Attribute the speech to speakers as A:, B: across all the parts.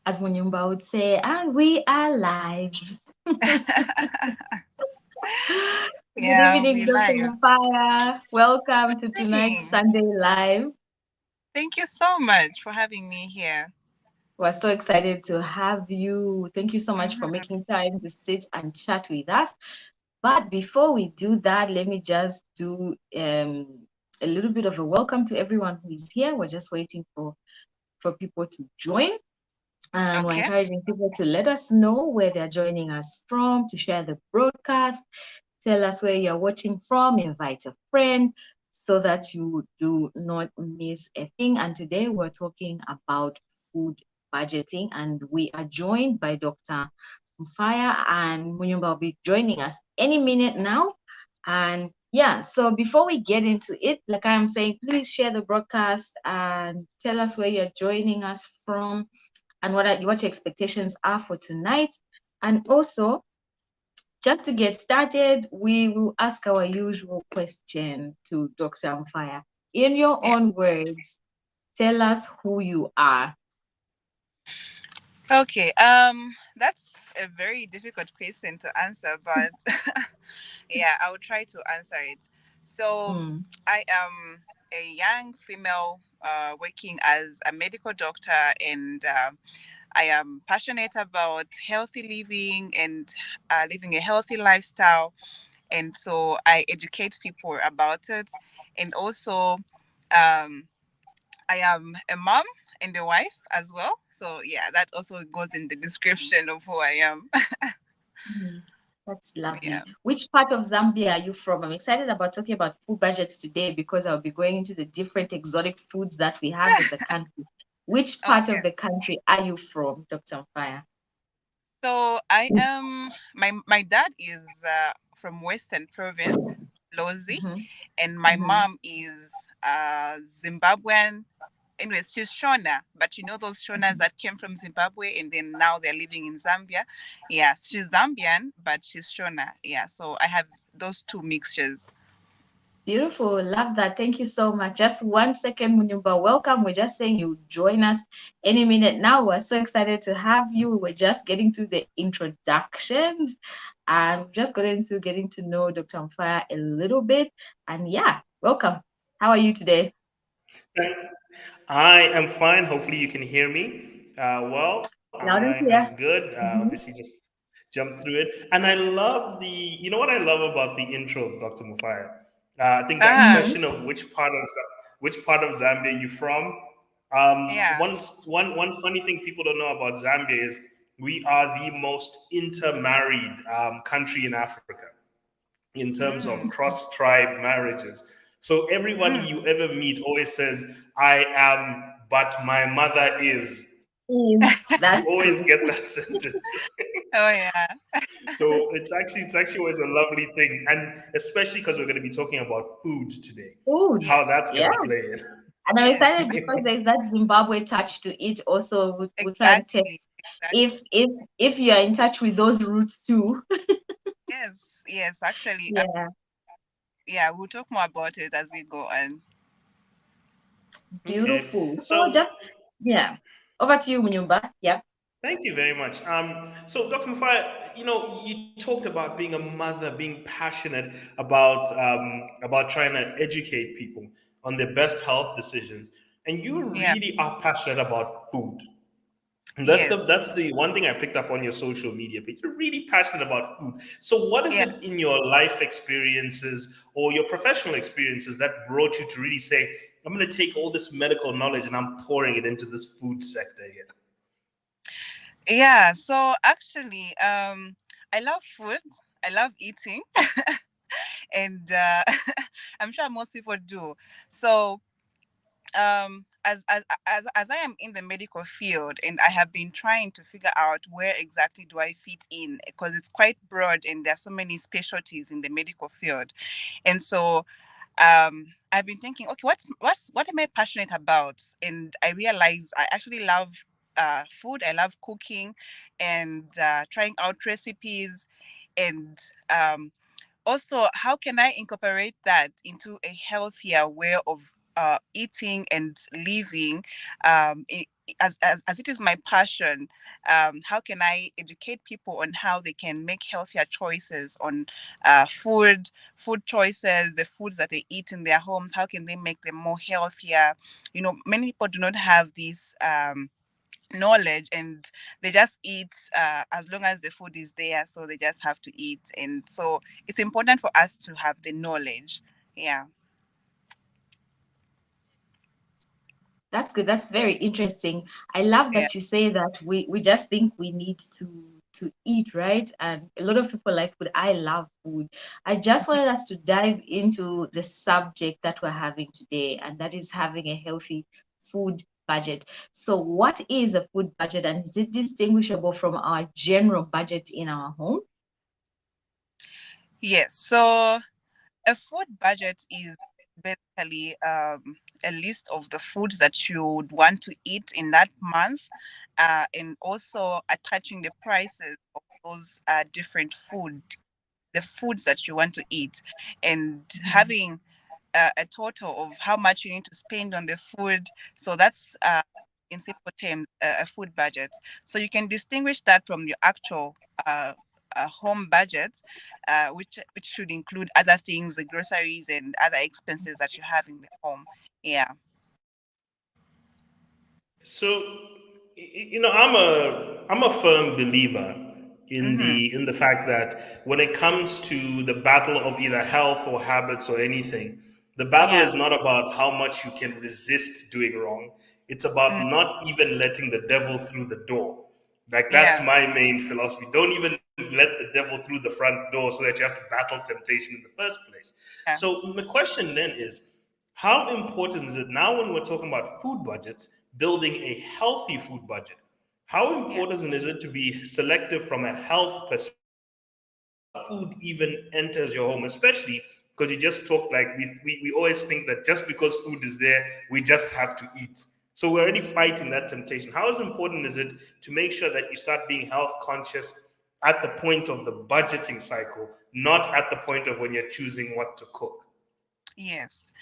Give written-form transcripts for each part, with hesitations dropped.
A: as Munyumba would say, and we are live. Good
B: Yeah,
A: evening,
B: we
A: Dr.
B: live.
A: Mufaya. Welcome to tonight's
B: Evening.
A: Sunday Live.
B: Thank you so much for having me here.
A: We're so excited to have you. Thank you so much for
B: Mhm.
A: making time to sit and chat with us. But before we do that, let me just do a little bit of a welcome to everyone who is here. We're just waiting for people to join. And we're
B: Okay.
A: encouraging people to let us know where they're joining us from, to share the broadcast, tell us where you're watching from, invite a friend so that you do not miss a thing. And today we're talking about food budgeting, and we are joined by Dr. Mufaya, and Munyumba will be joining us any minute now. And yeah, so before we get into it, like I'm saying, please share the broadcast and tell us where you're joining us from and what your expectations are for tonight. And also, just to get started, we will ask our usual question to Dr. Amfaya. In your
B: Yeah.
A: own words, tell us who you are.
B: Okay. That's a very difficult question to answer, but yeah, I will try to answer it. So,
A: Mm,
B: I am a young female working as a medical doctor, and I am passionate about healthy living and living a healthy lifestyle. And so I educate people about it. And also, um, I am a mom and a wife as well. So yeah, that also goes in the description of who I am.
A: mm, that's
B: Yeah.
A: lovely. Which part of Zambia are you from? I'm excited about talking about food budgets today because I'll be going into the different exotic foods that we have in the country. Which part of
B: Okay.
A: the country are you from, Dr. Mfaya?
B: So I am my dad is from Western Province, Lozi,
A: Mm-hmm,
B: and my
A: mm-hmm.
B: mom is Zimbabwean. Anyways, she's Shona, but you know those Shonas that came from Zimbabwe and then now they're living in Zambia. Yeah, she's Zambian, but she's Shona. Yeah, so I have those two mixtures.
A: Beautiful. Love that. Thank you so much. Just 1 second, Munyumba. Welcome. We're just saying you join us any minute now. We're so excited to have you. We're just getting through the introductions and just getting to know Dr. Amfaya a little bit. And yeah, welcome. How are you today?
C: I am fine. Hopefully, you can hear me. I
A: Loud and
C: am
A: clear.
C: good. Obviously,
A: Mhm.
C: just jumped through it. And I love you know what I love about the intro of Dr. Mufaya? I think that
B: Ah,
A: Mhm.
C: question of which part of Zambia you from.
B: yeah.
C: One funny thing people don't know about Zambia is we are the most intermarried country in Africa in terms of
B: Mm,
C: cross tribe marriages. So everybody
B: mm.
C: you ever meet always says, I am, but my mother is.
A: Is
C: You
A: that's
C: always
A: true.
C: get that sentence.
B: Oh yeah.
C: So it's actually always a lovely thing. And especially because we're going to be talking about food today,
A: Food.
C: how that's
A: Yeah.
C: going to play in.
A: And I'm
B: Yes,
A: excited because there's that Zimbabwe touch to it. Also, we'll try and test
B: exactly.
A: if
B: Exactly.
A: if if you are in touch with those roots too.
B: Yes, yes, actually.
A: Yeah,
B: Yeah, we'll talk more about it as we go on.
C: Okay.
A: beautiful. So
C: So
A: just yeah, over to you, Munyumba. Yeah.
C: thank you very much. So, Dr. Mufai, you talked about being a mother, being passionate about trying to educate people on their best health decisions, and you
B: Yeah.
C: really are passionate about food. And that's the
B: Yes.
C: that's the one thing I picked up on your social media page. You're really passionate about food. So, what is
B: Yeah.
C: it in your life experiences or your professional experiences that brought you to really say, "I'm going to take all this medical knowledge and I'm pouring it into this food sector here"?
B: Yeah. So actually, I love food. I love eating, and I'm sure most people do. So as I am in the medical field and I have been trying to figure out where exactly do I fit in because it's quite broad and there's so many specialties in the medical field. And so I've been thinking, okay, what am I passionate about? And I realize I actually love food. I love cooking and trying out recipes, and also how can I incorporate that into a healthier way of eating and living, as it is my passion, how can I educate people on how they can make healthier choices on food choices, the foods that they eat in their homes? How can they make them more healthier? Many people do not have this knowledge, and they just eat as long as the food is there, so they just have to eat. And so it's important for us to have the knowledge. Yeah.
A: That's good. That's very interesting. I love
B: Yeah.
A: that you say that we just think we need to eat, right? And a lot of people like food. I love food. I just wanted us to dive into the subject that we're having today, and that is having a healthy food budget. So, what is a food budget, and is it distinguishable from our general budget in our home?
B: Yes. So a food budget is basically a list of the foods that you would want to eat in that month, and also attaching the prices of those different the foods that you want to eat, and having a total of how much you need to spend on the food. So that's, in simple terms, a food budget. So you can distinguish that from your actual home budget, which should include other things, the groceries and other expenses that you have in the home. Yeah.
C: So, I'm a firm believer in
B: Mm-hmm.
C: the fact that when it comes to the battle of either health or habits or anything, the battle
B: Yeah.
C: is not about how much you can resist doing wrong. It's about
B: Mm,
C: not even letting the devil through the door. Like, that's
B: yeah.
C: my main philosophy. Don't even let the devil through the front door so that you have to battle temptation in the first place.
B: Yeah.
C: So my question then is, how important is it now when we're talking about food budgets, building a healthy food budget? How
B: Yeah.
C: important is it to be selective from a health perspective before food even enters your home? Especially because you just talked like we always think that just because food is there, we just have to eat. So we're already fighting that temptation. How important is it to make sure that you start being health conscious at the point of the budgeting cycle, not at the point of when you're choosing what to cook?
B: Yes.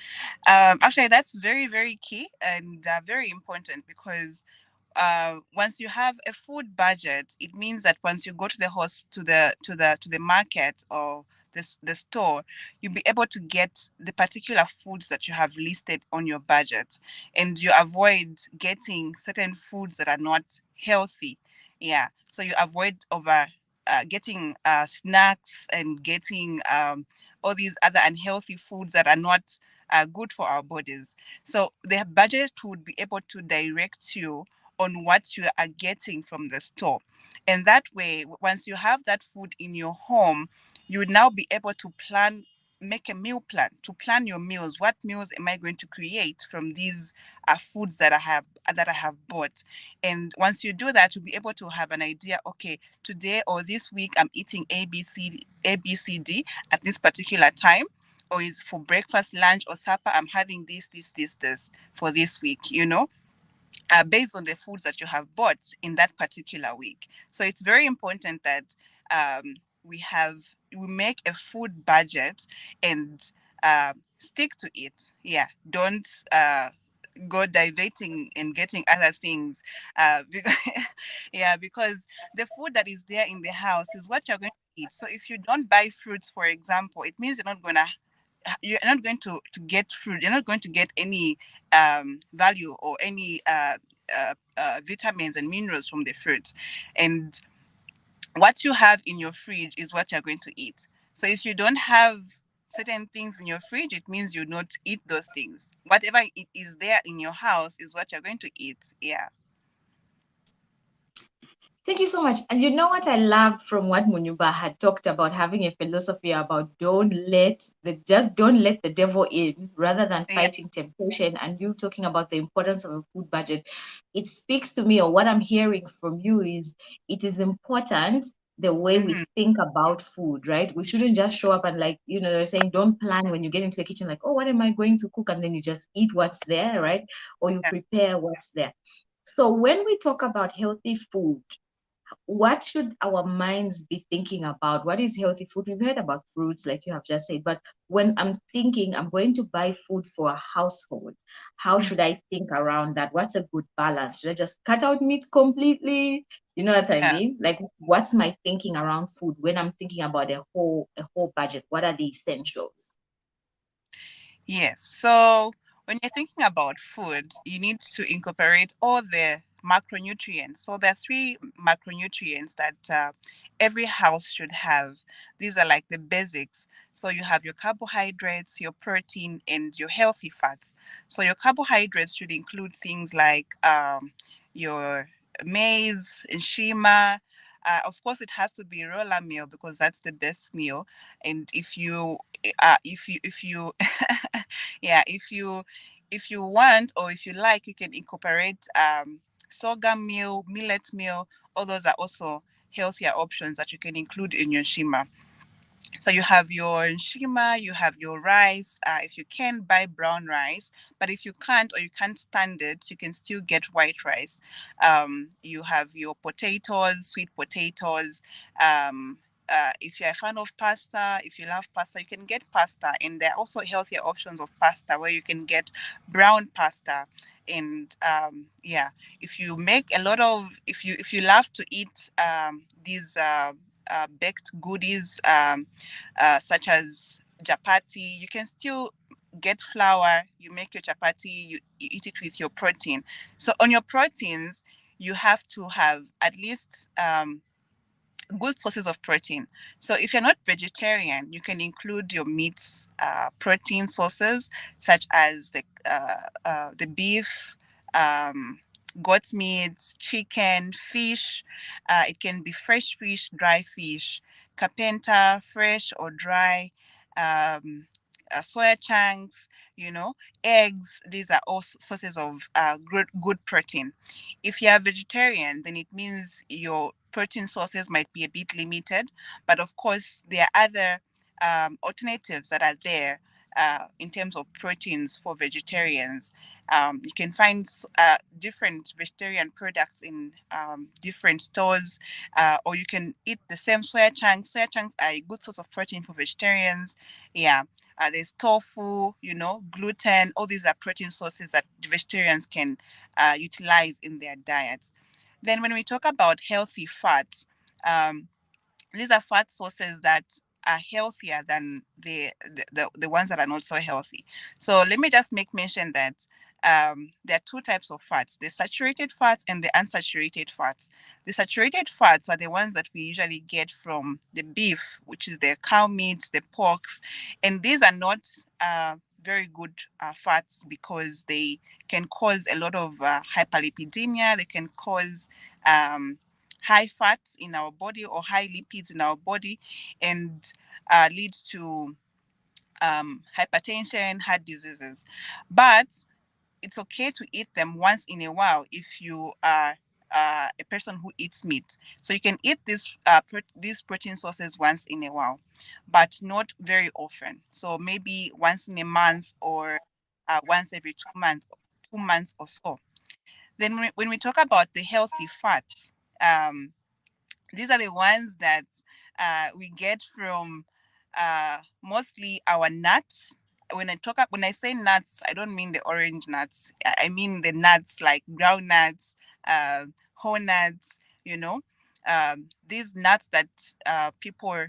B: Actually, that's very, very key and very important, because once you have a food budget, it means that once you go to the host to the market or the store, you'll be able to get the particular foods that you have listed on your budget, and you avoid getting certain foods that are not healthy. Yeah, so you avoid over getting snacks and getting all these other unhealthy foods that are not good for our bodies. So the budget would be able to direct you on what you are getting from the store. And that way, once you have that food in your home, you would now be able to make a meal plan, to plan your meals. What meals am I going to create from these foods that I have bought? And once you do that, you'll be able to have an idea. Okay, today or this week, I'm eating ABCD at this particular time, or is for breakfast, lunch, or supper, I'm having this for this week, based on the foods that you have bought in that particular week. So it's very important that um, we make a food budget and stick to it. Yeah, don't go diverting and getting other things, because, yeah, because the food that is there in the house is what you're going to eat. So if you don't buy fruits, for example, it means you're not going to get fruit. You're not going to get any value or any vitamins and minerals from the fruits. And what you have in your fridge is what you're going to eat. So if you don't have certain things in your fridge, it means you not eat those things. Whatever it is there in your house is what you're going to eat. Yeah.
A: Thank you so much. And you know what I loved from what Munyuba had talked about, having a philosophy about just don't let the devil in rather than
B: Yeah.
A: fighting temptation, and you talking about the importance of a food budget. It speaks to me, or what I'm hearing from you is it is important the way we
B: Mm-hmm.
A: think about food, right? We shouldn't just show up and, like, they're saying don't plan when you get into the kitchen, like, oh, what am I going to cook? And then you just eat what's there, right? Or you
B: Yeah.
A: prepare what's there. So when we talk about healthy food, what should our minds be thinking about? What is healthy food? We've heard about fruits, like you have just said, but when I'm thinking I'm going to buy food for a household, how should I think around that? What's a good balance? Should I just cut out meat completely? You know what I
B: Yeah.
A: mean? Like, what's my thinking around food when I'm thinking about a whole budget? What are the essentials?
B: Yes. So when you're thinking about food, you need to incorporate all the macronutrients. So there are three macronutrients that every house should have. These are like the basics. So you have your carbohydrates, your protein, and your healthy fats. So your carbohydrates should include things like your maize, shima. Of course, it has to be roller meal because that's the best meal. And if you yeah, if you want or if you like, you can incorporate sorghum meal, millet meal. All those are also healthier options that you can include in your shima. So you have your nshima, you have your rice. If you can, buy brown rice, but if you can't or you can't stand it, you can still get white rice. You have your potatoes, sweet potatoes. If you're a fan of pasta, if you love pasta, you can get pasta, and there are also healthier options of pasta where you can get brown pasta. And yeah, if you make a lot of, if you love to eat these baked goodies, such as chapati. You can still get flour, you make your chapati, you eat it with your protein. So on your proteins, you have to have at least good sources of protein. So if you're not vegetarian, you can include your meats protein sources such as the beef, goat meat, chicken, fish. It can be fresh fish, dry fish, carpenter, fresh or dry, um, soya chunks, eggs. These are all sources of good protein. If you are vegetarian, then it means your protein sources might be a bit limited, but of course, there are other alternatives that are there in terms of proteins for vegetarians. You can find different vegetarian products in different stores, or you can eat the same soya chunks. Soya chunks are a good source of protein for vegetarians. Yeah. There's tofu, gluten. All these are protein sources that vegetarians can utilize in their diets. Then, when we talk about healthy fats, um, these are fat sources that are healthier than the ones that are not so healthy. So let me just make mention that there are two types of fats: the saturated fats and the unsaturated fats. The saturated fats are the ones that we usually get from the beef, which is the cow meat, the porks, and these are not very good fats because they can cause a lot of hyperlipidemia. They can cause high fats in our body or high lipids in our body, and lead to hypertension, heart diseases. But it's okay to eat them once in a while if you are a person who eats meat. So you can eat these protein sources once in a while, but not very often. So maybe once in a month or once every 2 months, 2 months or so. Then when we talk about the healthy fats, these are the ones that we get from mostly our nuts. When I say nuts, I don't mean the orange nuts. I mean the nuts like ground nuts, whole nuts. These nuts that people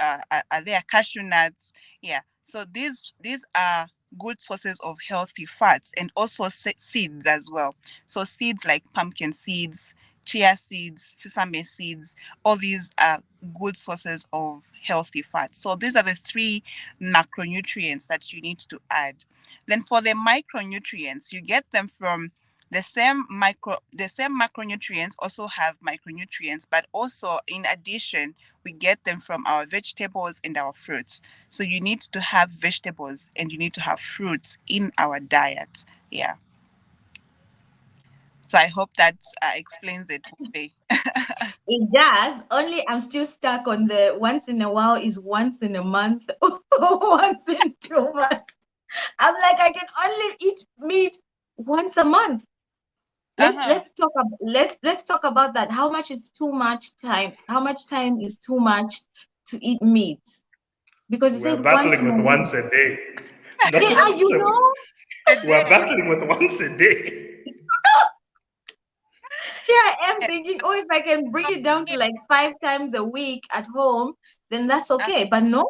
B: are there, cashew nuts. Yeah. So these are good sources of healthy fats and also seeds as well. So seeds like pumpkin seeds, chia seeds, sesame seeds, all these are good sources of healthy fats. So these are the three macronutrients that you need to add. Then for the micronutrients, you get them from the same macronutrients also have micronutrients, but also in addition, we get them from our vegetables and our fruits. So you need to have vegetables and you need to have fruits in our diet. Yeah. So I hope that explains it. Okay.
A: It does. Only I'm still stuck on the once in a while is once in a month or once in 2 months. I'm like, I can only eat meat once a month.
B: Uh-huh.
A: Let's talk about that. How much is too much time? How much time is too much to eat meat? Because you
C: We're
A: said once
C: battling
A: in a
C: with
A: week.
C: once a day.
A: Yeah, you
C: So
A: know,
B: A
C: we're
B: day.
C: battling with once a day.
A: here I am
B: Yes.
A: thinking, oh, if I can bring
B: So,
A: it down to
B: meat,
A: like 5 times a week at home, then that's
B: uh,
A: okay. But no,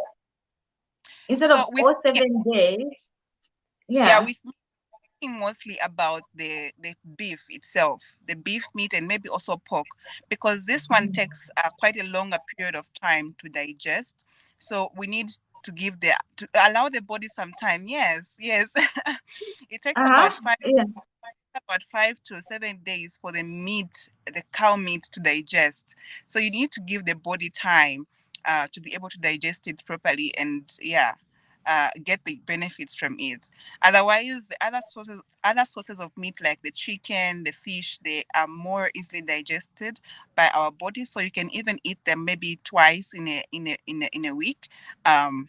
A: instead of
B: so with
A: all
B: meat,
A: 7 days,
B: yeah,
A: yeah.
B: with meat, talking mostly about the beef itself, the beef meat, and maybe also pork, because this one takes quite a longer period of time to digest. So we need to give the to allow the body some time. Yes, yes. It takes
A: Uh-huh. Yeah.
B: about 5 to 7 days for the meat, the cow meat, to digest. So you need to give the body time to be able to digest it properly and, yeah, get the benefits from it. Otherwise, the other sources of meat like the chicken, the fish, they are more easily digested by our body. So you can even eat them maybe twice in a week. Um,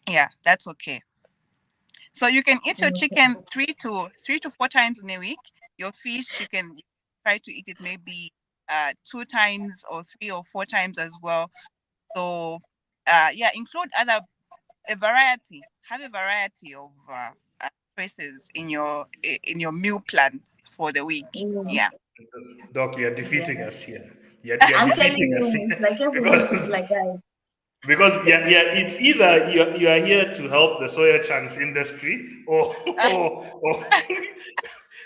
B: yeah, that's okay. So you can eat your chicken 3 to 4 times in a week. Your fish, you can try to eat it maybe 2 times or 3 or 4 times as well. So yeah, include other a variety. Have a variety of choices in your meal plan for the week.
A: Mm,
B: Yeah.
C: Doc, you're defeating
A: yeah.
C: us here. You're
A: I'm telling
C: defeating us
A: you,
C: here
A: it's like every week,
C: because
A: like that.
C: yeah, it's either you are here to help the soya chunks industry, or
B: Uh,
C: or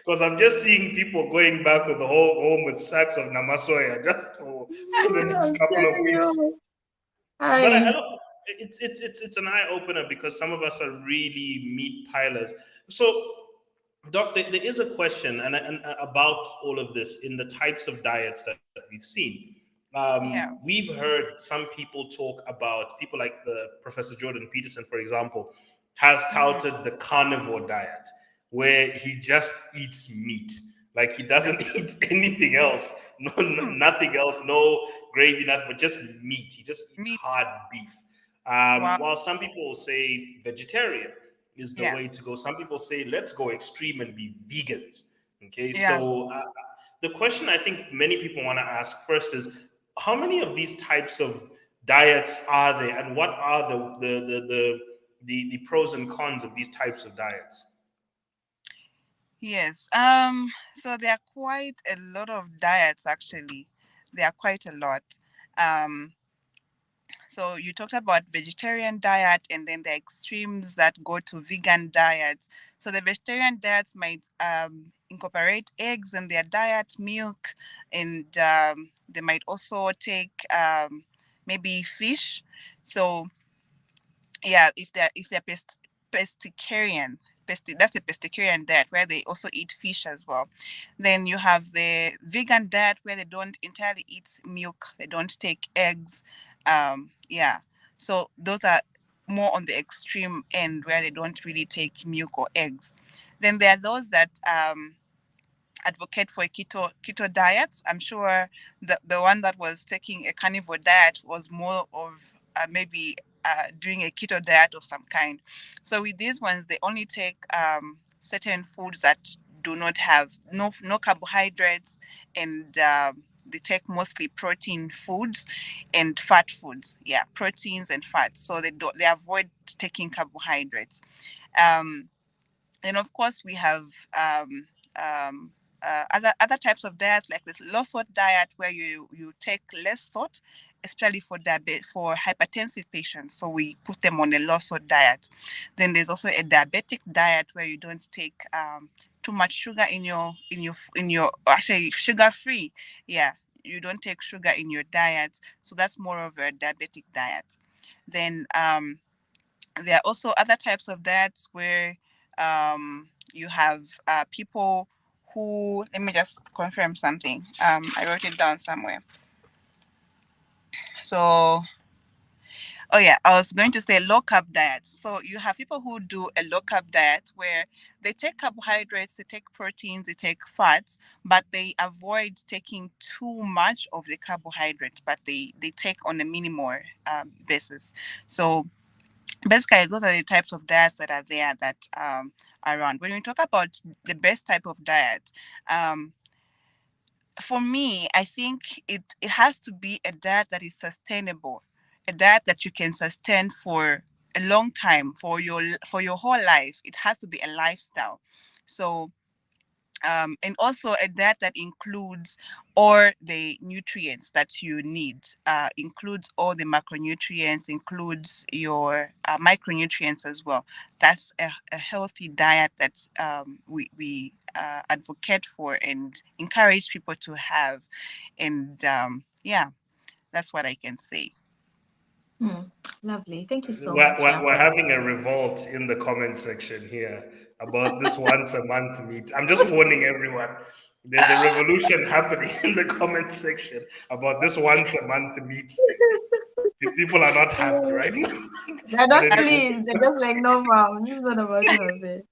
C: because I'm just seeing people going back with the whole home with sacks of namasoya just for the next
A: I'm
C: couple of
A: telling
C: weeks.
A: you.
C: But I
A: Hi.
C: don't. It's an eye opener because some of us are really meat pilers. So, Doc, there is a question about all of this in the types of diets that we've seen.
B: yeah.
C: We've heard some people talk about people like the Professor Jordan Peterson, for example, has
B: Mm,
C: touted the carnivore diet, where he just eats meat. Like he doesn't eat anything else,
B: mm,
C: nothing else, no gravy, nothing, but just meat. He just eats
B: meat.
C: hard beef.
B: Wow.
C: While some people say vegetarian is the
B: Yeah.
C: way to go, some people say let's go extreme and be vegans. Okay,
B: Yeah.
C: so the question I think many people want to ask first is how many of these types of diets are there, and what are the pros and cons of these types of diets?
B: Yes. So there are quite a lot of diets actually. There are quite a lot. Um, so you talked about vegetarian diet and then the extremes that go to vegan diets. So the vegetarian diets might incorporate eggs in their diet, milk, and they might also take maybe fish. So yeah, if they're pescatarian, that's a pescatarian diet where they also eat fish as well. Then you have the vegan diet where they don't entirely eat milk, they don't take eggs. Yeah, so those are more on the extreme end where they don't really take milk or eggs. Then there are those that advocate for a keto diet. I'm sure the one that was taking a carnivore diet was more of maybe doing a keto diet of some kind. So with these ones, they only take certain foods that do not have no carbohydrates, and they take mostly protein foods and fat foods. Yeah, proteins and fats. So they avoid taking carbohydrates. Um, and of course, we have um, other types of diets like this low salt diet, where you take less salt, especially for hypertensive patients. So we put them on a low salt diet. Then there's also a diabetic diet where you don't take too much sugar in your actually sugar free. Yeah, you don't take sugar in your diet. So that's more of a diabetic diet. Then there are also other types of diets where you have people who, let me just confirm something. I wrote it down somewhere. So, oh yeah, I was going to say low carb diets. So you have people who do a low carb diet where they take carbohydrates, they take proteins, they take fats, but they avoid taking too much of the carbohydrates, but they take on a minimal basis. So basically those are the types of diets that are there that are around. When we talk about the best type of diet, um, for me, I think it has to be a diet that is sustainable, a diet that you can sustain for a long time, for your whole life. It has to be a lifestyle. So and also a diet that includes all the nutrients that you need, includes all the macronutrients, includes your micronutrients as well. That's a healthy diet that we advocate for and encourage people to have. And yeah, that's what I can say.
A: Hmm. Lovely. Thank you so
C: We're,
A: much.
C: we're, we're having a revolt in the comment section here about this once a month meet. I'm just warning everyone. There's a revolution happening in the comment section about this once a month meet thing. People are not happy right now.
A: They're
C: But
A: not
C: anyway,
A: pleased. They're just like, no, mom, this is not about her.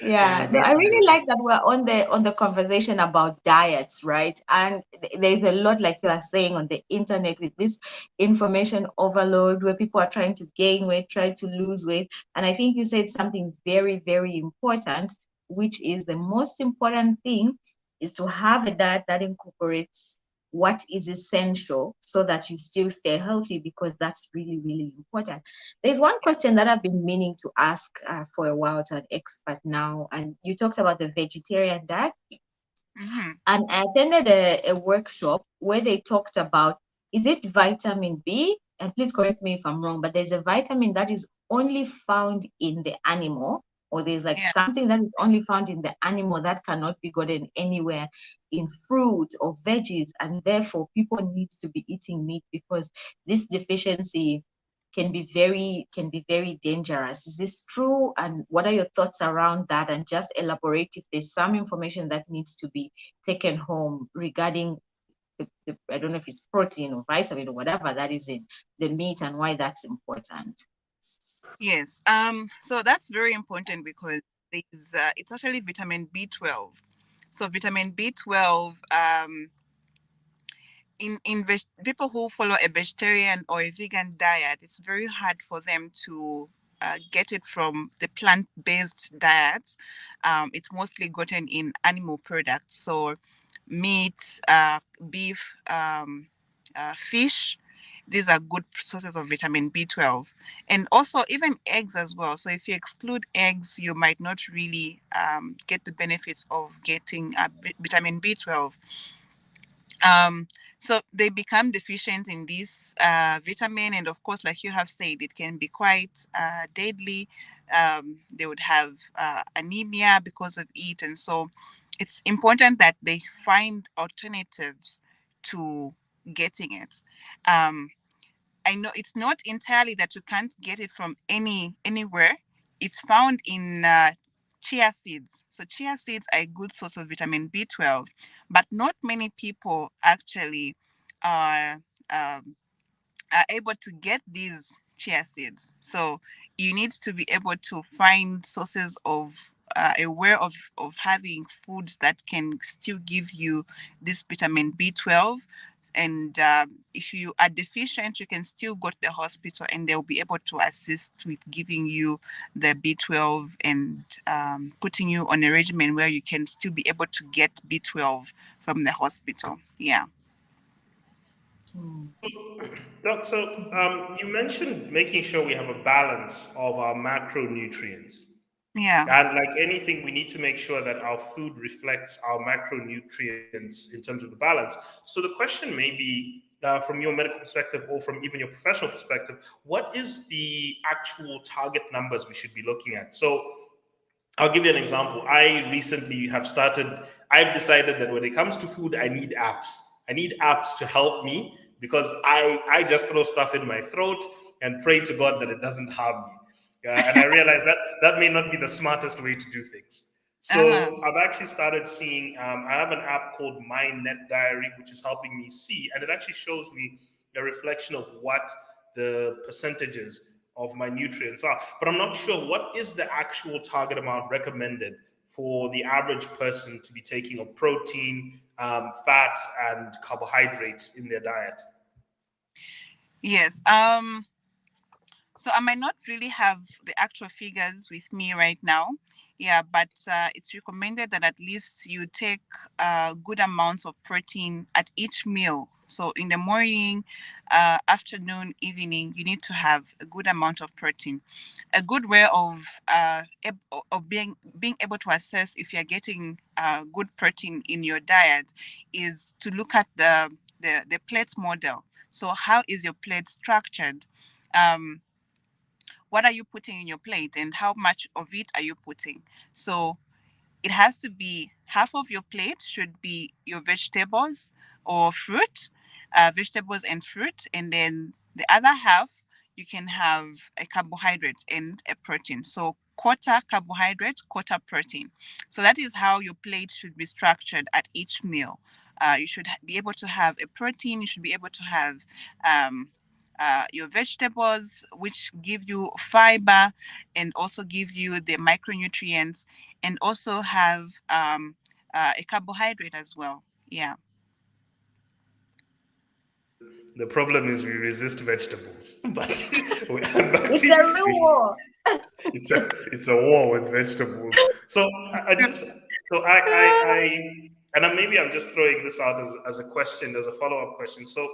C: we'll
A: Yeah,
C: go
A: no, I
C: to
A: really
C: you.
A: like that we're on the conversation about diets, right? And there's a lot, like you are saying, on the internet with this information overload where people are trying to gain weight, trying to lose weight. And I think you said something very, very important, which is the most important thing is to have a diet that incorporates what is essential so that you still stay healthy, because that's really, really important. There's one question that I've been meaning to ask for a while to an expert now, and you talked about the vegetarian diet.
B: Mm-hmm.
A: And I attended a workshop where they talked about, is it vitamin B? And please correct me if I'm wrong, but there's a vitamin that is only found in the animal, or there's like
B: Yeah.
A: something that is only found in the animal that cannot be gotten anywhere in fruit or veggies, and therefore people need to be eating meat because this deficiency can be very dangerous. Is this true? And what are your thoughts around that? And just elaborate if there's some information that needs to be taken home regarding I don't know if it's protein or vitamin or whatever that is in the meat and why that's important.
B: Yes. So that's very important because it's actually vitamin B12. So vitamin B12, people who follow a vegetarian or a vegan diet, it's very hard for them to get it from the plant-based diets. It's mostly gotten in animal products, so meat, beef, fish. These are good sources of vitamin B12, and also even eggs as well. So if you exclude eggs, you might not really get the benefits of getting vitamin B12. um, so they become deficient in this vitamin, and of course, like you have said, it can be quite deadly. They would have anemia because of it, and so it's important that they find alternatives to getting it. um, I know it's not entirely that you can't get it from anywhere. It's found in chia seeds. So chia seeds are a good source of vitamin B12, but not many people actually are um, are able to get these chia seeds. So you need to be able to find sources of aware of having foods that can still give you this vitamin B12. And if you are deficient, you can still go to the hospital and they'll be able to assist with giving you the B12 and putting you on a regimen where you can still be able to get B12 from the hospital. Yeah.
A: Hmm.
C: Doc, so you mentioned making sure we have a balance of our macronutrients.
B: Yeah.
C: And like anything, we need to make sure that our food reflects our macronutrients in terms of the balance. So the question may be, from your medical perspective or from even your professional perspective, what is the actual target numbers we should be looking at? So I'll give you an example. I've decided that when it comes to food, I need apps. I need apps to help me because I just throw stuff in my throat and pray to God that it doesn't harm me. And I realize that that may not be the smartest way to do things.
B: Uh-huh.
C: So I've actually started seeing, I have an app called My Net Diary, which is helping me see, and it actually shows me a reflection of what the percentages of my nutrients are. But I'm not sure what is the actual target amount recommended for the average person to be taking of protein, fats, and carbohydrates in their diet.
B: Yes. So I might not really have the actual figures with me right now. Yeah, but it's recommended that at least you take good amounts of protein at each meal. So in the morning, afternoon, evening, you need to have a good amount of protein. A good way of being able to assess if you're getting good protein in your diet is to look at the plate model. So how is your plate structured? Um, what are you putting in your plate and how much of it are you putting? So it has to be half of your plate should be your vegetables or fruit, vegetables and fruit, and then the other half you can have a carbohydrate and a protein. So quarter carbohydrate, quarter protein. So that is how your plate should be structured at each meal. You should be able to have a protein. You should be able to have um, your vegetables, which give you fiber and also give you the micronutrients, and also have a carbohydrate as well. Yeah.
C: The problem is we resist vegetables, but back
A: It's
C: to
A: a real war.
C: it's a war with vegetables. So I just so and maybe I'm just throwing this out as a question, as a follow up question. So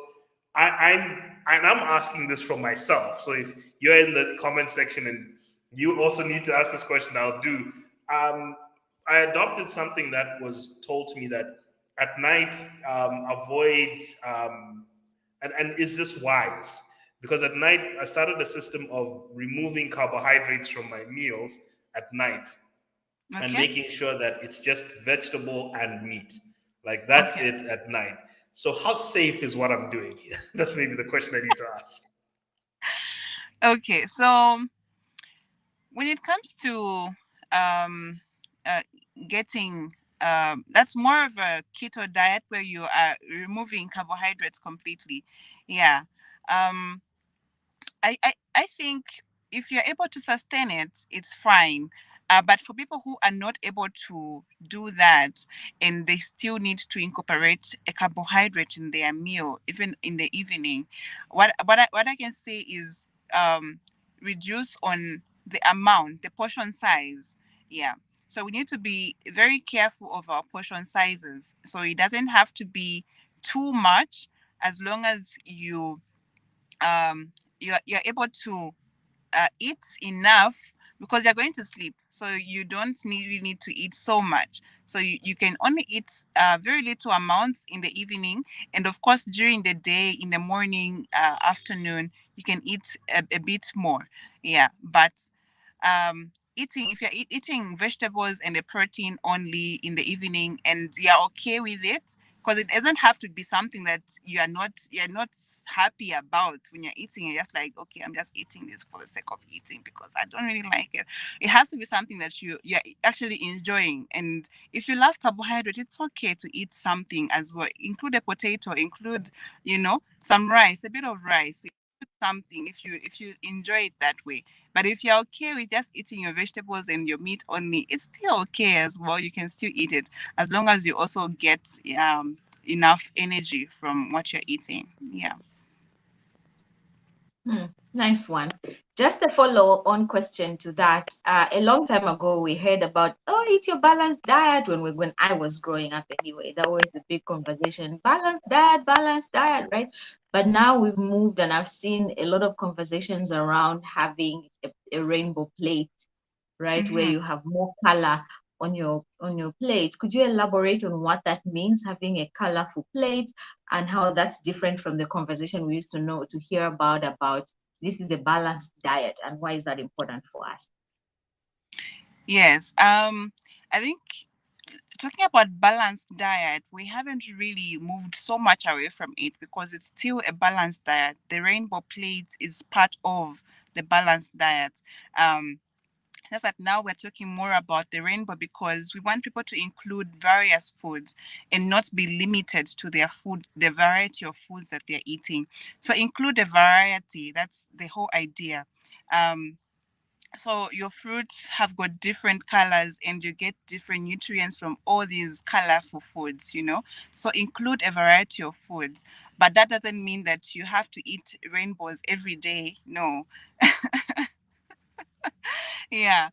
C: I'm asking this for myself. So if you're in the comment section and you also need to ask this question, I'll do. Um, I adopted something that was told to me that at night avoid and is this wise? Because at night I started a system of removing carbohydrates from my meals at night and
B: Okay.
C: making sure that it's just vegetable and meat. Like that's
B: Okay.
C: it at night. So how safe is what I'm doing here? That's maybe the question I need to ask.
B: Okay. So when it comes to um, uh, getting that's more of a keto diet where you are removing carbohydrates completely. Yeah. Um, I think if you're able to sustain it, it's fine. But for people who are not able to do that and they still need to incorporate a carbohydrate in their meal, even in the evening, what I can say is reduce on the amount, the portion size. Yeah. So we need to be very careful of our portion sizes. So it doesn't have to be too much as long as you're able to eat enough because you're going to sleep, so you don't really need to eat so much. So you can only eat very little amounts in the evening, and of course during the day, in the morning, afternoon, you can eat a bit more. Yeah, but eating if you're eating vegetables and the protein only in the evening and you're okay with it, because it doesn't have to be something that you're not happy about when you're eating. You're just like, okay, I'm just eating this for the sake of eating because I don't really like it. It has to be something that you're actually enjoying. And if you love carbohydrate, it's okay to eat something as well. Include a potato, include, some rice, a bit of rice, something if you enjoy it that way. But if you're okay with just eating your vegetables and your meat only, it's still okay as well. You can still eat it as long as you also get enough energy from what you're eating. Yeah.
A: Hmm, nice one. Just a follow-on question to that. A long time ago, we heard about, oh, eat your balanced diet when I was growing up anyway. That was the big conversation. Balanced diet, right? But now we've moved and I've seen a lot of conversations around having a rainbow plate, right? Where
B: Hmm.
A: you have more color on your plate. Could you elaborate on what that means, having a colorful plate, and how that's different from the conversation we used to know to hear about this is a balanced diet and why is that important for us?
B: Yes. I think talking about balanced diet, we haven't really moved so much away from it because it's still a balanced diet. The rainbow plate is part of the balanced diet. Um, just that now we're talking more about the rainbow because we want people to include various foods and not be limited to their food, the variety of foods that they're eating. So include a variety. That's the whole idea. Um, so your fruits have got different colors and you get different nutrients from all these colorful foods. So include a variety of foods, but that doesn't mean that you have to eat rainbows every day. No. Yeah.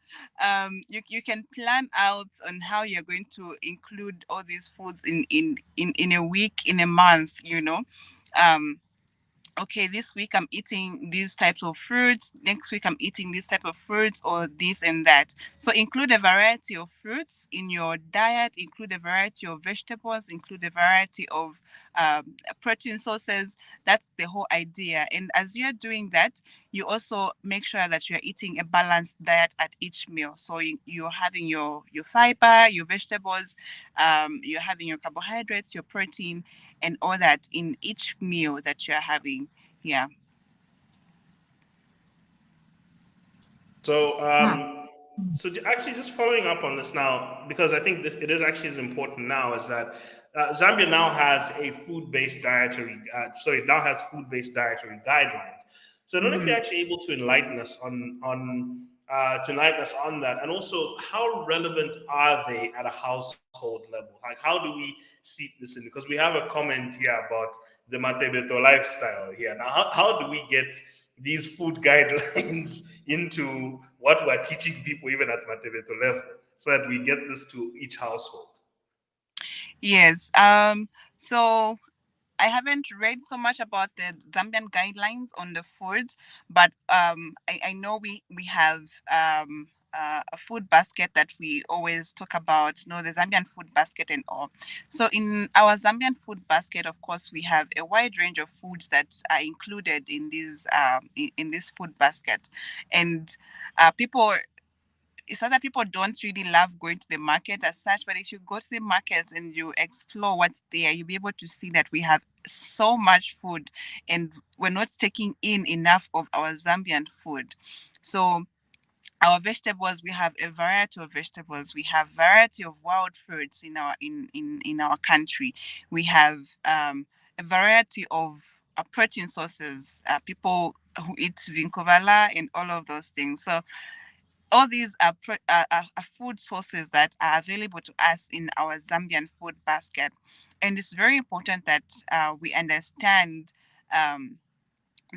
B: You can plan out on how you're going to include all these foods in a week, in a month, um okay, this week I'm eating these types of fruits, next week I'm eating this type of fruits, or this and that. So include a variety of fruits in your diet, include a variety of vegetables, include a variety of protein sources. That's the whole idea. And as you're doing that, you also make sure that you're eating a balanced diet at each meal. So you're having your fiber, your vegetables, you're having your carbohydrates, your protein, and all that in each meal that you're having. Yeah.
C: So,
A: Ah,
C: actually, just following up on this now, because I think this it is actually as important now, is that Zambia now has a food-based dietary, now has food-based dietary guidelines. So, I don't know if you're
B: Mm.
C: actually able to enlighten us on that, and also how relevant are they at a household level? Like, how do we see this in? Because we have a comment here about the Matebeto lifestyle here. Now, how do we get these food guidelines into what we're teaching people even at Matebeto level so that we get this to each household?
B: Yes. So I haven't read so much about the Zambian guidelines on the food, but I know we have a food basket that we always talk about, the Zambian food basket and all. So in our Zambian food basket, of course, we have a wide range of foods that are included in in this food basket, and people it's not that people don't really love going to the market as such, but if you go to the market and you explore what's there, you'll be able to see that we have so much food and we're not taking in enough of our Zambian food. So our vegetables, we have a variety of vegetables. We have variety of wild fruits in our country. We have a variety of protein sources. People who eat vincovala and all of those things. So all these are food sources that are available to us in our Zambian food basket. And it's very important that we understand um,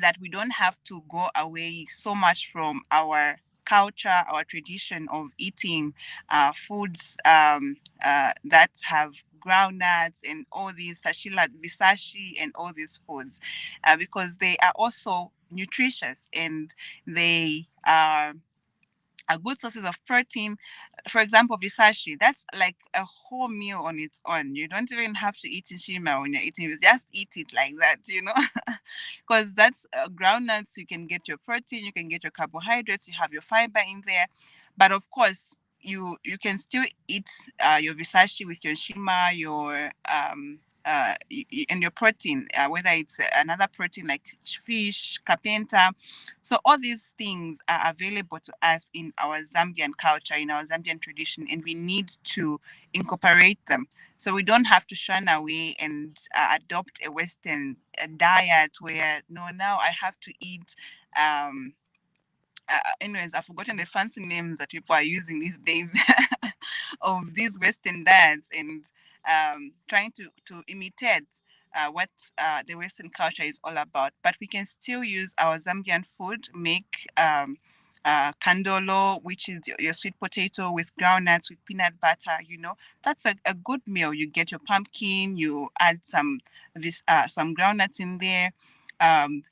B: that we don't have to go away so much from our culture, our tradition of eating foods that have groundnuts and all these sashila, visashi, and all these foods, because they are also nutritious and they are good sources of protein. For example, visashi, that's like a whole meal on its own. You don't even have to eat shima when you're eating it. Just eat it like that. Because that's groundnuts. You can get your protein, you can get your carbohydrates, you have your fiber in there. But of course, you can still eat your visashi with your shima, your and your protein, whether it's another protein like fish, carpenta. So all these things are available to us in our Zambian culture, in our Zambian tradition, and we need to incorporate them. So we don't have to shun away and adopt a Western diet where no, now I have to eat. Um, Anyways, I've forgotten the fancy names that people are using these days of these Western diets and trying to imitate what the Western culture is all about. But we can still use our Zambian food, make kandolo, which is your sweet potato with groundnuts, with peanut butter. That's a good meal. You get your pumpkin, you add some groundnuts in there.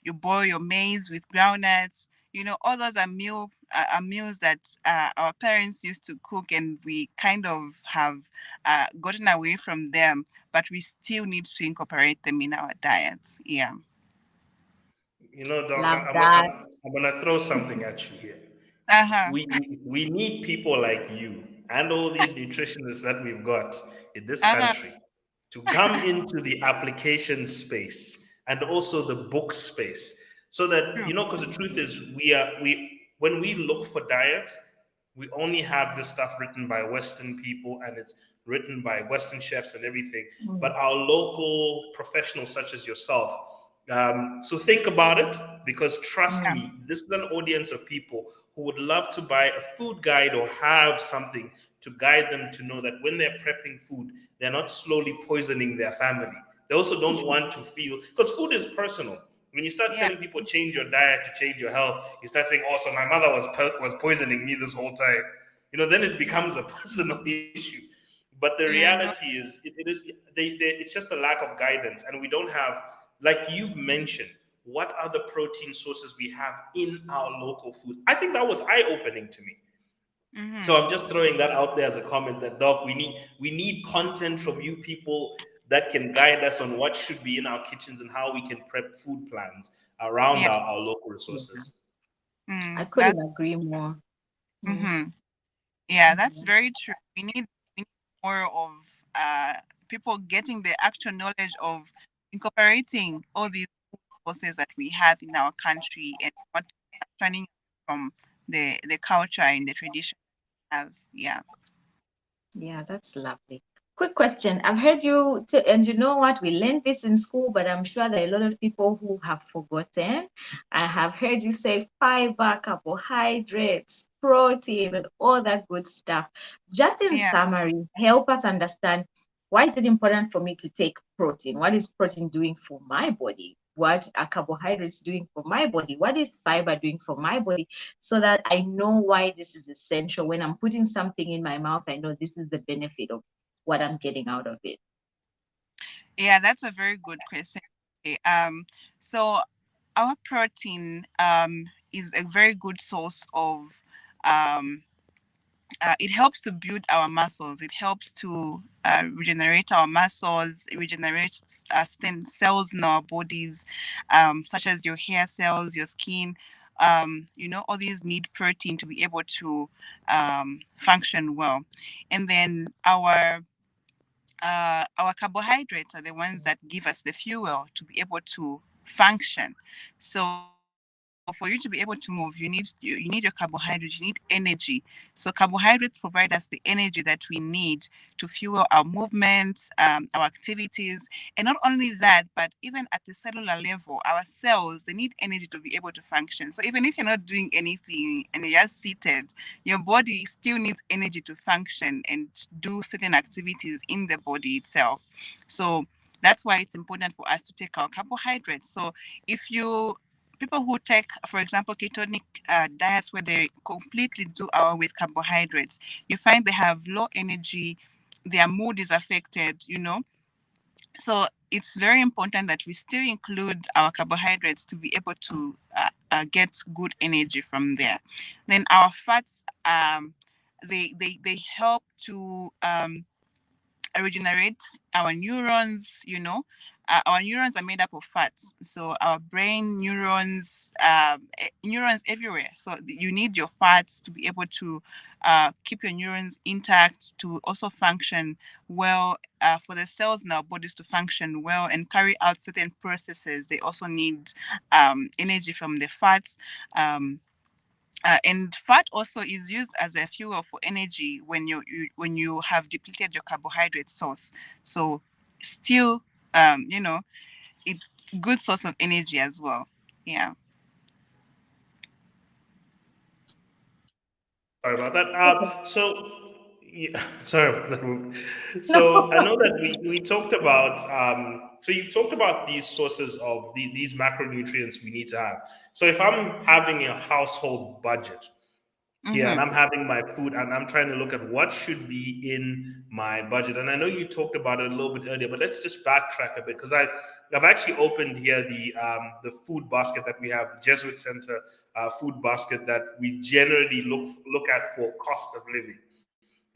B: You boil your maize with groundnuts. All those are meals that our parents used to cook, and we kind of have gotten away from them, but we still need to incorporate them in our diets. Yeah.
C: Doc,
A: love that.
C: I'm gonna throw something at you here.
B: Uh-huh.
C: We need people like you and all these nutritionists that we've got in this
B: Uh-huh.
C: country to come into the application space and also the book space, so that
B: True.
C: because the truth is, we when we look for diets, we only have this stuff written by Western people, and it's written by Western chefs and everything. But
A: Mm,
C: our local professionals, such as yourself, so think about it, because trust
B: Yeah.
C: me, this is an audience of people who would love to buy a food guide or have something to guide them to know that when they're prepping food, they're not slowly poisoning their family. They also don't want to feel, because food is personal. When you start
B: Yeah.
C: telling people change your diet to change your health, you start saying, "Oh, so my mother was poisoning me this whole time." Then it becomes a personal issue. But the
B: Yeah. No.
C: reality is, it's just a lack of guidance, and we don't have, like you've mentioned, what other protein sources we have in our local food. I think that was eye opening to me. So
B: Mm-hmm.
C: I'm just throwing that out there as a comment that, Doc, we need content from you people that can guide us on what should be in our kitchens and how we can prep food plans around
B: Yeah.
C: our local
A: Yeah,
C: resources.
A: I
B: That's
A: couldn't agree more. Mm,
B: mm-hmm. Yeah, that's
A: yeah.
B: very true. We need more of uh people getting the actual knowledge of incorporating all these resources that we have in our country and not turning from the culture and the tradition we have. Yeah.
A: Yeah, that's lovely. Quick question. I've heard you, and you know what? We learned this in school, but I'm sure there are a lot of people who have forgotten. I have heard you say fiber, carbohydrates, protein, and all that good stuff. Just in
B: Yeah.
A: summary, help us understand why is it important for me to take protein? What is protein doing for my body? What are carbohydrates doing for my body? What is fiber doing for my body? So that I know why this is essential. When I'm putting something in my mouth, I know this is the benefit of what I'm getting out of it.
B: Yeah, that's a very good question. Okay, so our protein is a very good source of um, it helps to build our muscles. It helps to regenerate our muscles, regenerate stem cells in our bodies, such as your hair cells, your skin. All these need protein to be able to function well. And then our carbohydrates are the ones that give us the fuel to be able to function. So for you to be able to move, you need your carbohydrates, you need energy. So carbohydrates provide us the energy that we need to fuel our movements, our activities, and not only that, but even at the cellular level, our cells, they need energy to be able to function. So even if you're not doing anything and you're just seated, your body still needs energy to function and do certain activities in the body itself. So that's why it's important for us to take our carbohydrates. So if you people who take, for example, ketonic diets where they completely do away with carbohydrates, you find they have low energy, their mood is affected. So it's very important that we still include our carbohydrates to be able to get good energy from there. Then our fats, they help to regenerate our neurons. Our neurons are made up of fats, so our brain neurons, neurons everywhere, so you need your fats to be able to keep your neurons intact, to also function well, for the cells in our bodies to function well and carry out certain processes. They also need energy from the fats. And fat also is used as a fuel for energy when when you have depleted your carbohydrate source. So still, it's good source of energy as well. Yeah.
C: Sorry about that.
A: Okay.
C: Yeah, sorry about that. So I know that we talked about. So you've talked about these sources of these macronutrients we need to have. So if I'm having a household budget, here and
B: Mm-hmm.
C: I'm having my food and I'm trying to look at what should be in my budget. And I know you talked about it a little bit earlier, but let's just backtrack a bit because I've actually opened here the food basket that we have, the Jesuit Center food basket that we generally look at for cost of living,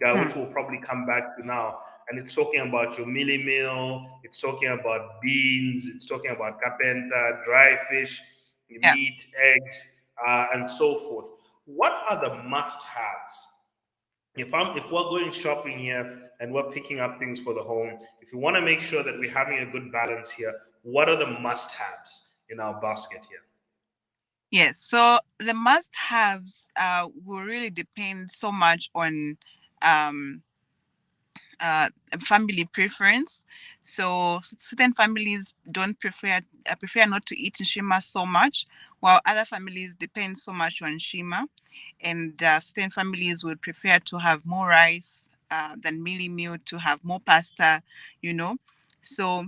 C: yeah, which
A: Hmm.
C: we'll probably come back to now. And it's talking about your mealy meal, it's talking about beans, it's talking about carpenta, dry fish,
B: Yeah.
C: meat, eggs, and so forth. What are the must-haves? If we're going shopping here and we're picking up things for the home, if we want to make sure that we're having a good balance here, what are the must-haves in our basket here?
B: Yes. So the must-haves will really depend so much on um, family preference. So certain families don't prefer not to eat shima so much, while other families depend so much on shima, and certain families would prefer to have more rice than mealy meal, to have more pasta. You know, so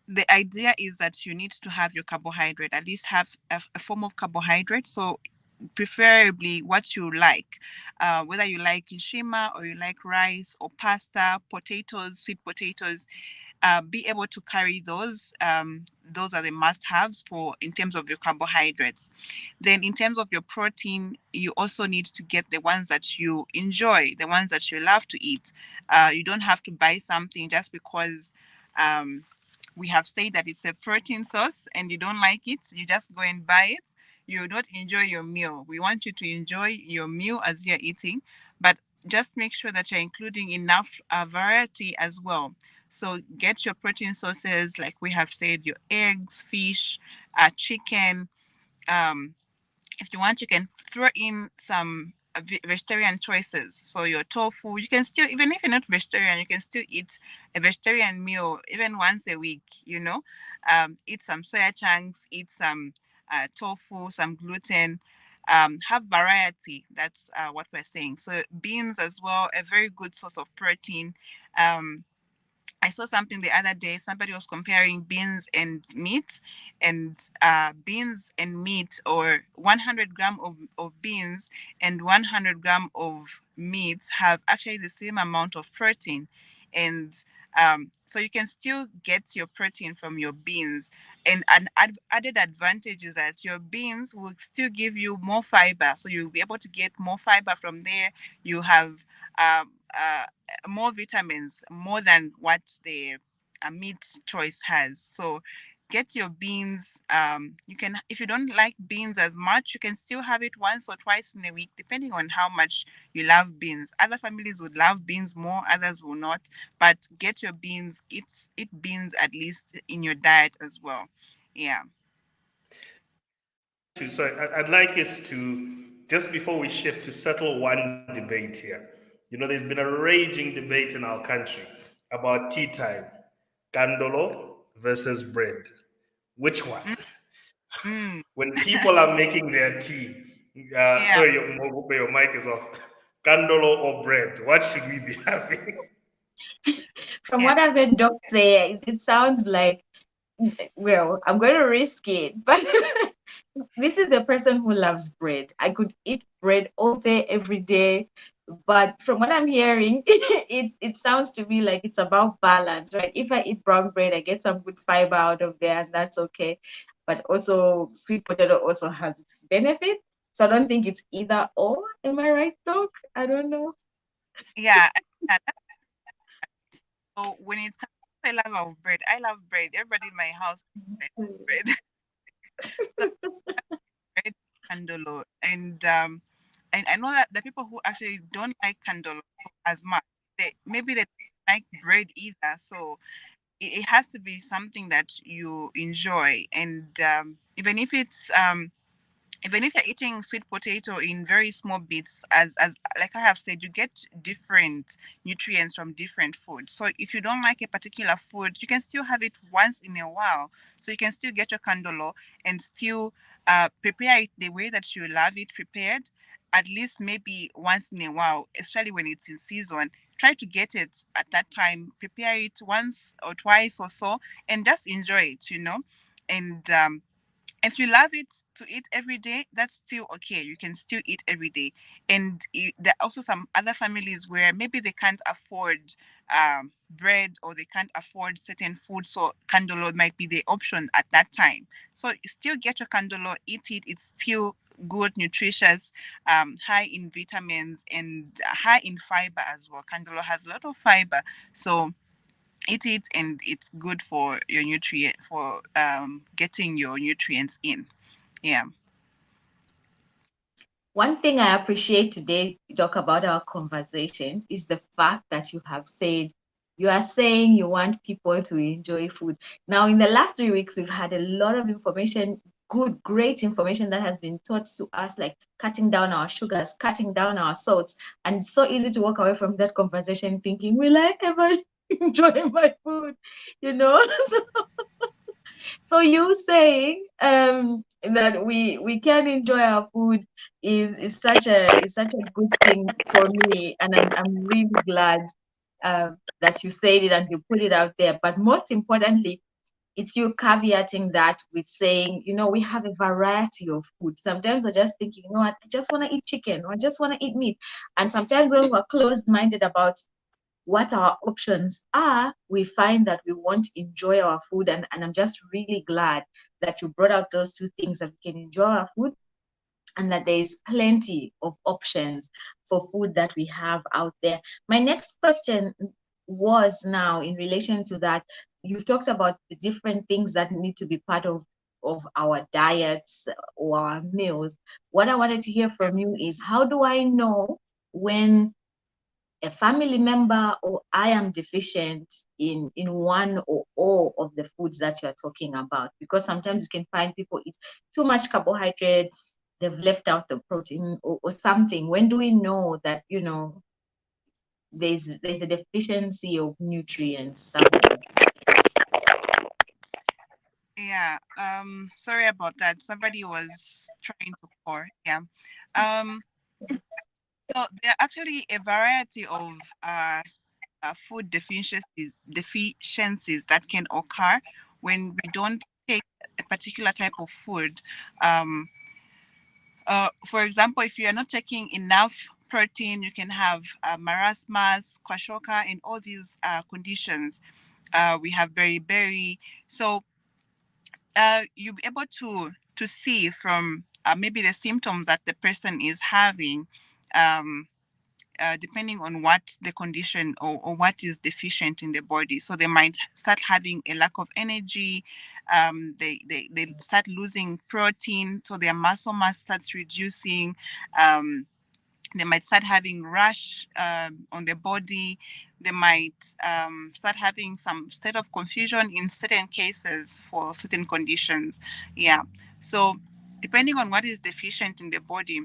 B: the idea is that you need to have your carbohydrate, at least have a form of carbohydrate. So preferably what you like, whether you like nshima or you like rice or pasta, potatoes, sweet potatoes, be able to carry those. Those are the must-haves for in terms of your carbohydrates. Then in terms of your protein, you also need to get the ones that you enjoy, the ones that you love to eat. You don't have to buy something just because um, we have said that it's a protein source and you don't like it. You just go and buy it. You don't enjoy your meal. We want you to enjoy your meal as you're eating, but just make sure that you're including enough variety as well. So get your protein sources, like we have said, your eggs, fish, chicken. Um, if you want, you can throw in some vegetarian choices. So your tofu, you can still, even if you're not vegetarian, you can still eat a vegetarian meal even once a week. Eat some soya chunks, eat some tofu, some gluten. Have variety. That's what we're saying. So beans as well, a very good source of protein. Um, I saw something the other day. Somebody was comparing beans and meat, and beans and meat, or 100 gram of beans and 100 gram of meat have actually the same amount of protein. And so you can still get your protein from your beans. And an added advantage is that your beans will still give you more fiber. So you'll be able to get more fiber from there. You have more vitamins, more than what the meat choice has. So get your beans. You can, if you don't like beans as much, you can still have it once or twice in a week, depending on how much you love beans. Other families would love beans more, others will not. But get your beans. Eat beans at least in your diet as well. Yeah.
C: So I'd like us to, just before we shift, to settle one debate here. There's been a raging debate in our country about tea time, candolo versus bread. Which one?
B: Mm, mm,
C: When people are making their tea,
B: yeah.
C: sorry, your mic is off. Candolo or bread? What should we be having?
A: From
B: Yeah.
A: what I've heard Doc say, it sounds like, well, I'm going to risk it, but this is a person who loves bread. I could eat bread all day, every day. But from what I'm hearing, it sounds to me like it's about balance, right? If I eat brown bread, I get some good fiber out of there, and that's okay. But also, sweet potato also has its benefit. So I don't think it's either or. Am I right, Doc? I don't know.
B: Yeah. So when it comes to love of bread, I love bread. Everybody in my house likes bread. So bread candolo. And I know that the people who actually don't like candolo as much, maybe they don't like bread either. So it has to be something that you enjoy. And even if you're eating sweet potato in very small bits, as like I have said, you get different nutrients from different food. So if you don't like a particular food, you can still have it once in a while. So you can still get your candolo and still prepare it the way that you love it prepared, at least maybe once in a while, especially when it's in season. Try to get it at that time, prepare it once or twice or so, and just enjoy it. And if you love it to eat every day, that's still okay. You can still eat every day. And there are also some other families where maybe they can't afford bread, or they can't afford certain food. So candolo might be the option at that time. So still get your candolo, eat it. It's still good, nutritious, high in vitamins, and high in fiber as well. Candolo has a lot of fiber. So eat it, and it's good for your nutrient, for getting your nutrients in. Yeah.
A: One thing I appreciate today, talk about our conversation, is the fact that you have said you are saying you want people to enjoy food. Now, in the last 3 weeks, we've had a lot of information, good, great information that has been taught to us, like cutting down our sugars, cutting down our salts. And it's so easy to walk away from that conversation thinking, will I ever enjoy my food? You know? So you saying that we can enjoy our food is such a good thing for me, and I'm really glad that you said it and you put it out there. But most importantly, it's you caveating that with saying, we have a variety of food. Sometimes I just think, what, I just want to eat chicken, or I just want to eat meat. And sometimes when we're closed-minded about what our options are, we find that we won't enjoy our food. And I'm just really glad that you brought out those two things, that we can enjoy our food and that there is plenty of options for food that we have out there. My next question was now in relation to that. You've talked about the different things that need to be part of our diets or our meals. What I wanted to hear from you is, how do I know when a family member or I am deficient in one or all of the foods that you're talking about? Because sometimes you can find people eat too much carbohydrate, they've left out the protein or something. When do we know that there's a deficiency of nutrients somewhere?
B: Yeah. Sorry about that. Somebody was trying to pour. Yeah. Um. So there are actually a variety of food deficiencies that can occur when we don't take a particular type of food. Um, for example, if you are not taking enough protein, you can have marasmus, kwashiorkor, and all these conditions. We have beriberi. So you'll be able to see from maybe the symptoms that the person is having. Um, depending on what the condition or what is deficient in the body. So they might start having a lack of energy. They start losing protein, so their muscle mass starts reducing. They might start having rash on the body. They might start having some state of confusion in certain cases for certain conditions. Yeah. So depending on what is deficient in the body,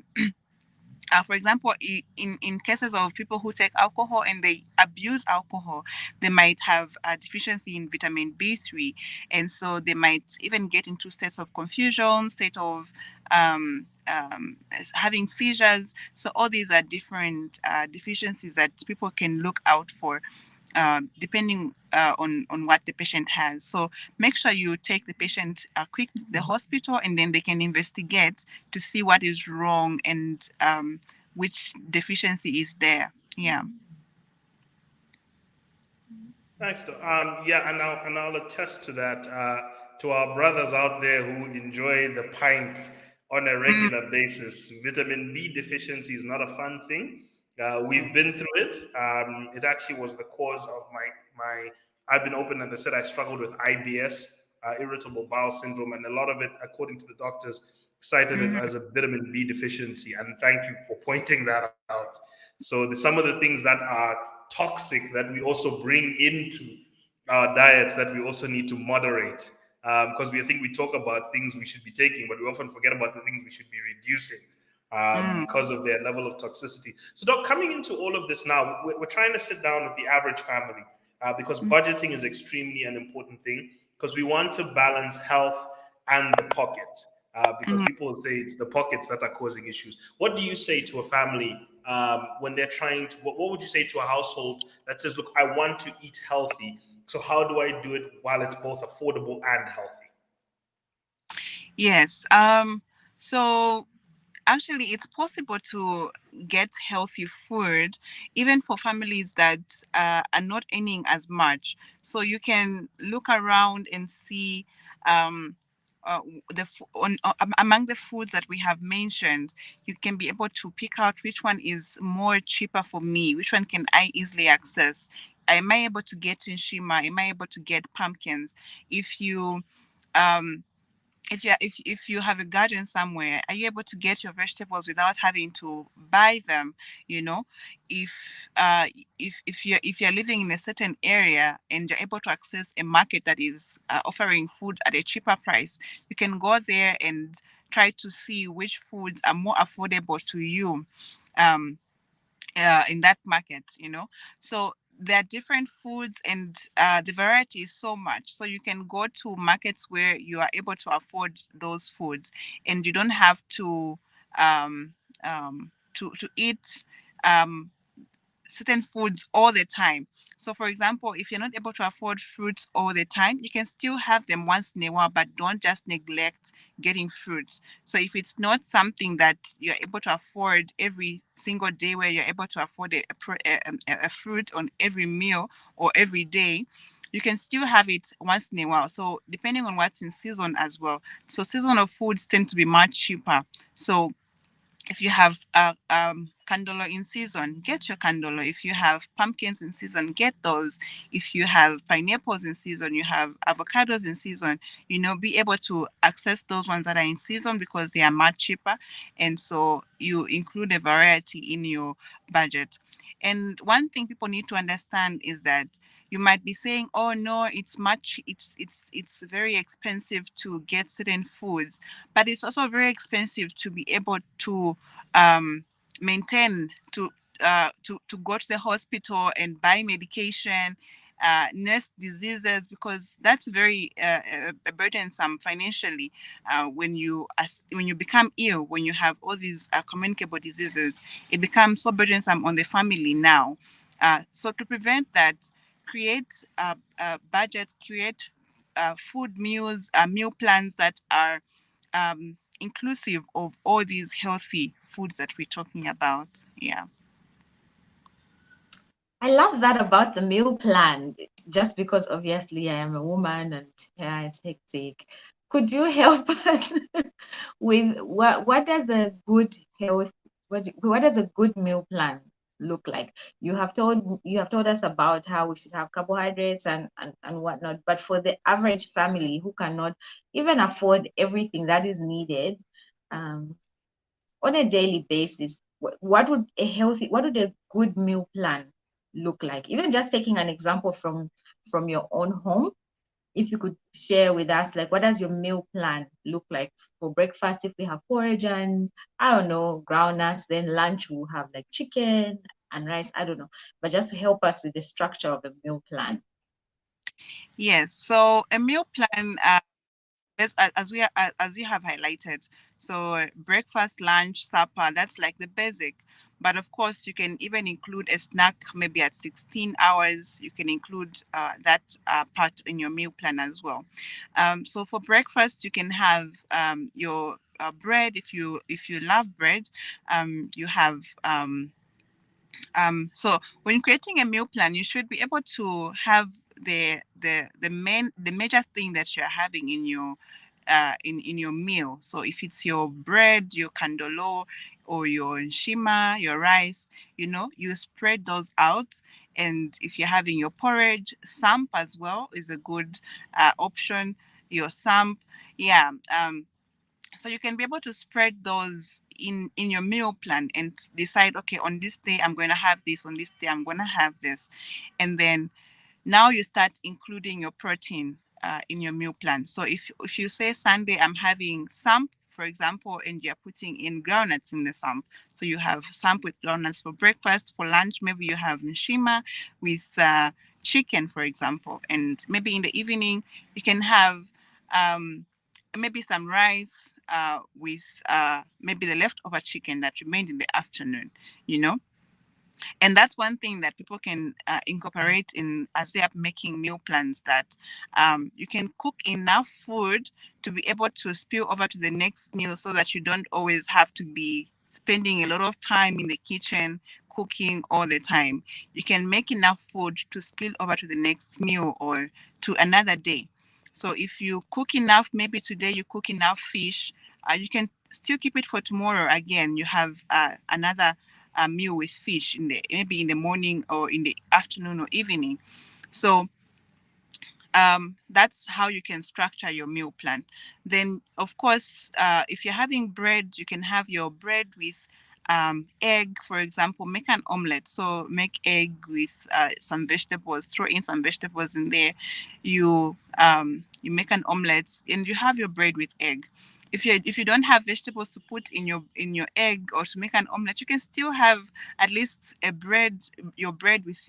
B: for example, in cases of people who take alcohol and they abuse alcohol, they might have a deficiency in vitamin B3. And so they might even get into states of confusion, state of having seizures. So all these are different deficiencies that people can look out for depending on what the patient has. So make sure you take the patient quick to the hospital, and then they can investigate to see what is wrong and which deficiency is there. Yeah.
C: Thanks. Yeah, and I'll attest to that. To our brothers out there who enjoy the pint on a
B: Mm,
C: regular basis, vitamin B deficiency is not a fun thing. We've been through it. It actually was the cause of my. I've been open and I said I struggled with IBS, irritable bowel syndrome, and a lot of it, according to the doctors, cited it
B: mhm,
C: as a vitamin B deficiency. And thank you for pointing that out. So some of the things that are toxic that we also bring into our diets that we also need to moderate, because we think we talk about things we should be taking, but we often forget about the things we should be reducing
B: mm,
C: because of their level of toxicity. So, Doc, coming into all of this now, we're trying to sit down with the average family because
B: mm,
C: budgeting is extremely an important thing because we want to balance health and the pocket. Because
B: mm.
C: people say it's the pockets that are causing issues. What do you say to a family when they're trying to? What would you say to a household that says, "Look, I want to eat healthy. So how do I do it while it's both affordable and healthy?"
B: Yes. So actually, it's possible to get healthy food even for families that are not earning as much. So you can look around and see um, among the foods that we have mentioned, you can be able to pick out which one is more cheaper for me, which one can I easily access. Am I able to get in Shima? Am I able to get pumpkins? If you um, if you have a garden somewhere, are you able to get your vegetables without having to buy them? You know, if if you're living in a certain area and you're able to access a market that is offering food at a cheaper price, you can go there and try to see which foods are more affordable to you. Um, in that market, so there are different foods, and the variety is so much. So you can go to markets where you are able to afford those foods, and you don't have um, to eat um, certain foods all the time. So, for example, if you're not able to afford fruits all the time, you can still have them once in a while, but don't just neglect getting fruits. So, if it's not something that you're able to afford every single day, where you're able to afford a fruit on every meal or every day, you can still have it once in a while. So, depending on what's in season as well. So, seasonal foods tend to be much cheaper. So, if you have candolo in season, get your candolo. If you have pumpkins in season, get those. If you have pineapples in season, you have avocados in season, be able to access those ones that are in season because they are much cheaper. And so you include a variety in your budget. And one thing people need to understand is that you might be saying, oh no, it's very expensive to get certain foods, but it's also very expensive to be able to maintain, to go to the hospital and buy medication, nurse diseases, because that's very burdensome financially. When you become ill, when you have all these communicable diseases, it becomes so burdensome on the family now. So to prevent that, create budgets, create food meals, meal plans that are inclusive of all these healthy foods that we're talking about. Yeah.
A: I love that about the meal plan, just because obviously I am a woman and yeah, it's hectic. Could you help us with what does a good health what does a good meal plan look like? You have told us about how we should have carbohydrates and whatnot, but for the average family who cannot even afford everything that is needed, um, on a daily basis, what would a good meal plan look like? Even just taking an example from your own home, if you could share with us, like, what does your meal plan look like for breakfast? If we have porridge and I don't know, groundnuts, then lunch we'll have like chicken and rice. I don't know, but just to help us with the structure of a meal plan.
B: Yes. So a meal plan, as you have highlighted, so breakfast, lunch, supper, that's like the basic. But of course, you can even include a snack maybe at 16 hours. You can include that part in your meal plan as well. So for breakfast, you can have your bread. If you love bread, you have so when creating a meal plan, you should be able to have the major thing that you're having in your in your meal. So if it's your bread, your kandolo, or your nshima, your rice, you spread those out. And if you're having your porridge, samp as well is a good option. Your samp, yeah. So you can be able to spread those in your meal plan and decide, okay, on this day I'm going to have this, on this day I'm going to have this. And then now you start including your protein in your meal plan. So if you say Sunday I'm having samp, for example, and you're putting in groundnuts in the samp, so you have samp with groundnuts for breakfast. For lunch, maybe you have nshima with chicken, for example, and maybe in the evening you can have um, maybe some rice with maybe the leftover chicken that remained in the afternoon, you know and that's one thing that people can incorporate in as they are making meal plans, that you can cook enough food to be able to spill over to the next meal, so that you don't always have to be spending a lot of time in the kitchen cooking all the time. You can make enough food to spill over to the next meal or to another day. So if you cook enough, maybe today you cook enough fish, you can still keep it for tomorrow. Again, you have another a meal with fish in the maybe in the morning or in the afternoon or evening. So that's how you can structure your meal plan. Then, of course, if you're having bread, you can have your bread with egg, for example. Make an omelette. So make egg with some vegetables. Throw in some vegetables in there. You make an omelette, and you have your bread with egg. If you don't have vegetables to put in your egg or to make an omelette, you can still have at least your bread with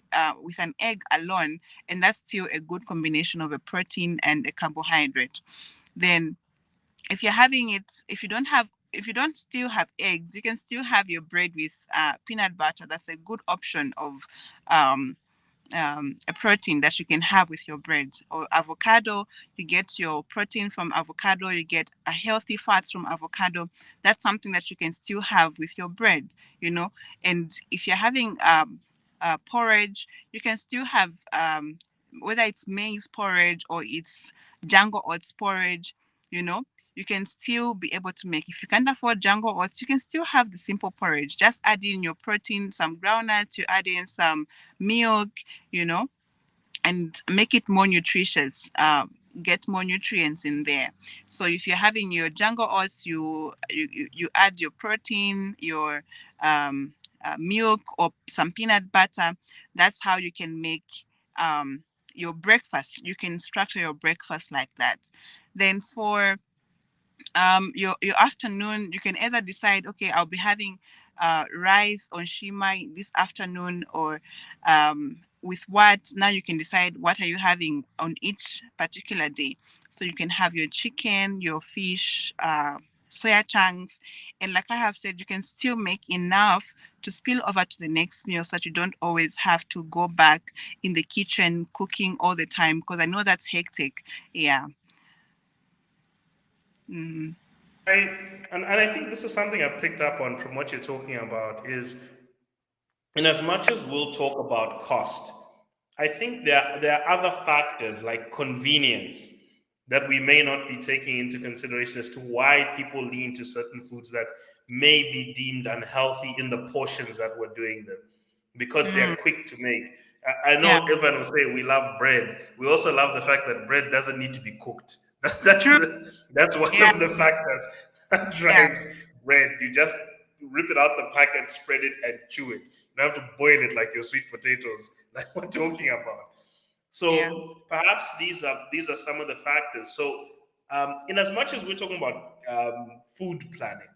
B: an egg alone, and that's still a good combination of a protein and a carbohydrate. Then if you don't still have eggs, you can still have your bread with peanut butter. That's a good option of um, a protein that you can have with your bread. Or avocado, you get your protein from avocado, you get a healthy fats from avocado. That's something that you can still have with your bread, you know. And if you're having porridge, you can still have whether it's maize porridge or it's jungle oats porridge, you know, you can still be able to make. If you can't afford jungle oats, you can still have the simple porridge. Just add in your protein, some groundnuts, you add in some milk, you know, and make it more nutritious. Get more nutrients in there. So if you're having your jungle oats, you add your protein, your milk or some peanut butter. That's how you can make your breakfast. You can structure your breakfast like that. Then for your afternoon, you can either decide, okay, I'll be having rice on shimai this afternoon, or with what. Now you can decide what are you having on each particular day. So you can have your chicken, your fish, soya chunks, and like I have said, you can still make enough to spill over to the next meal, so that you don't always have to go back in the kitchen cooking all the time, because I know that's hectic. Yeah. Mm-hmm.
C: I and I think this is something I've picked up on from what you're talking about is, in as much as we'll talk about cost, I think there are other factors like convenience that we may not be taking into consideration as to why people lean to certain foods that may be deemed unhealthy in the portions that we're doing them, because
B: Mm,
C: they're quick to make. I
B: yeah.
C: know everyone will say we love bread. We also love the fact that bread doesn't need to be cooked.
B: True.
C: That's one
B: Yeah.
C: of the factors that
B: Yeah.
C: drives bread. You just rip it out the packet, spread it, and chew it. You don't have to boil it like your sweet potatoes, like we're talking about.
B: Yeah.
C: So perhaps these are some of the factors. So in as much as we're talking about food planning,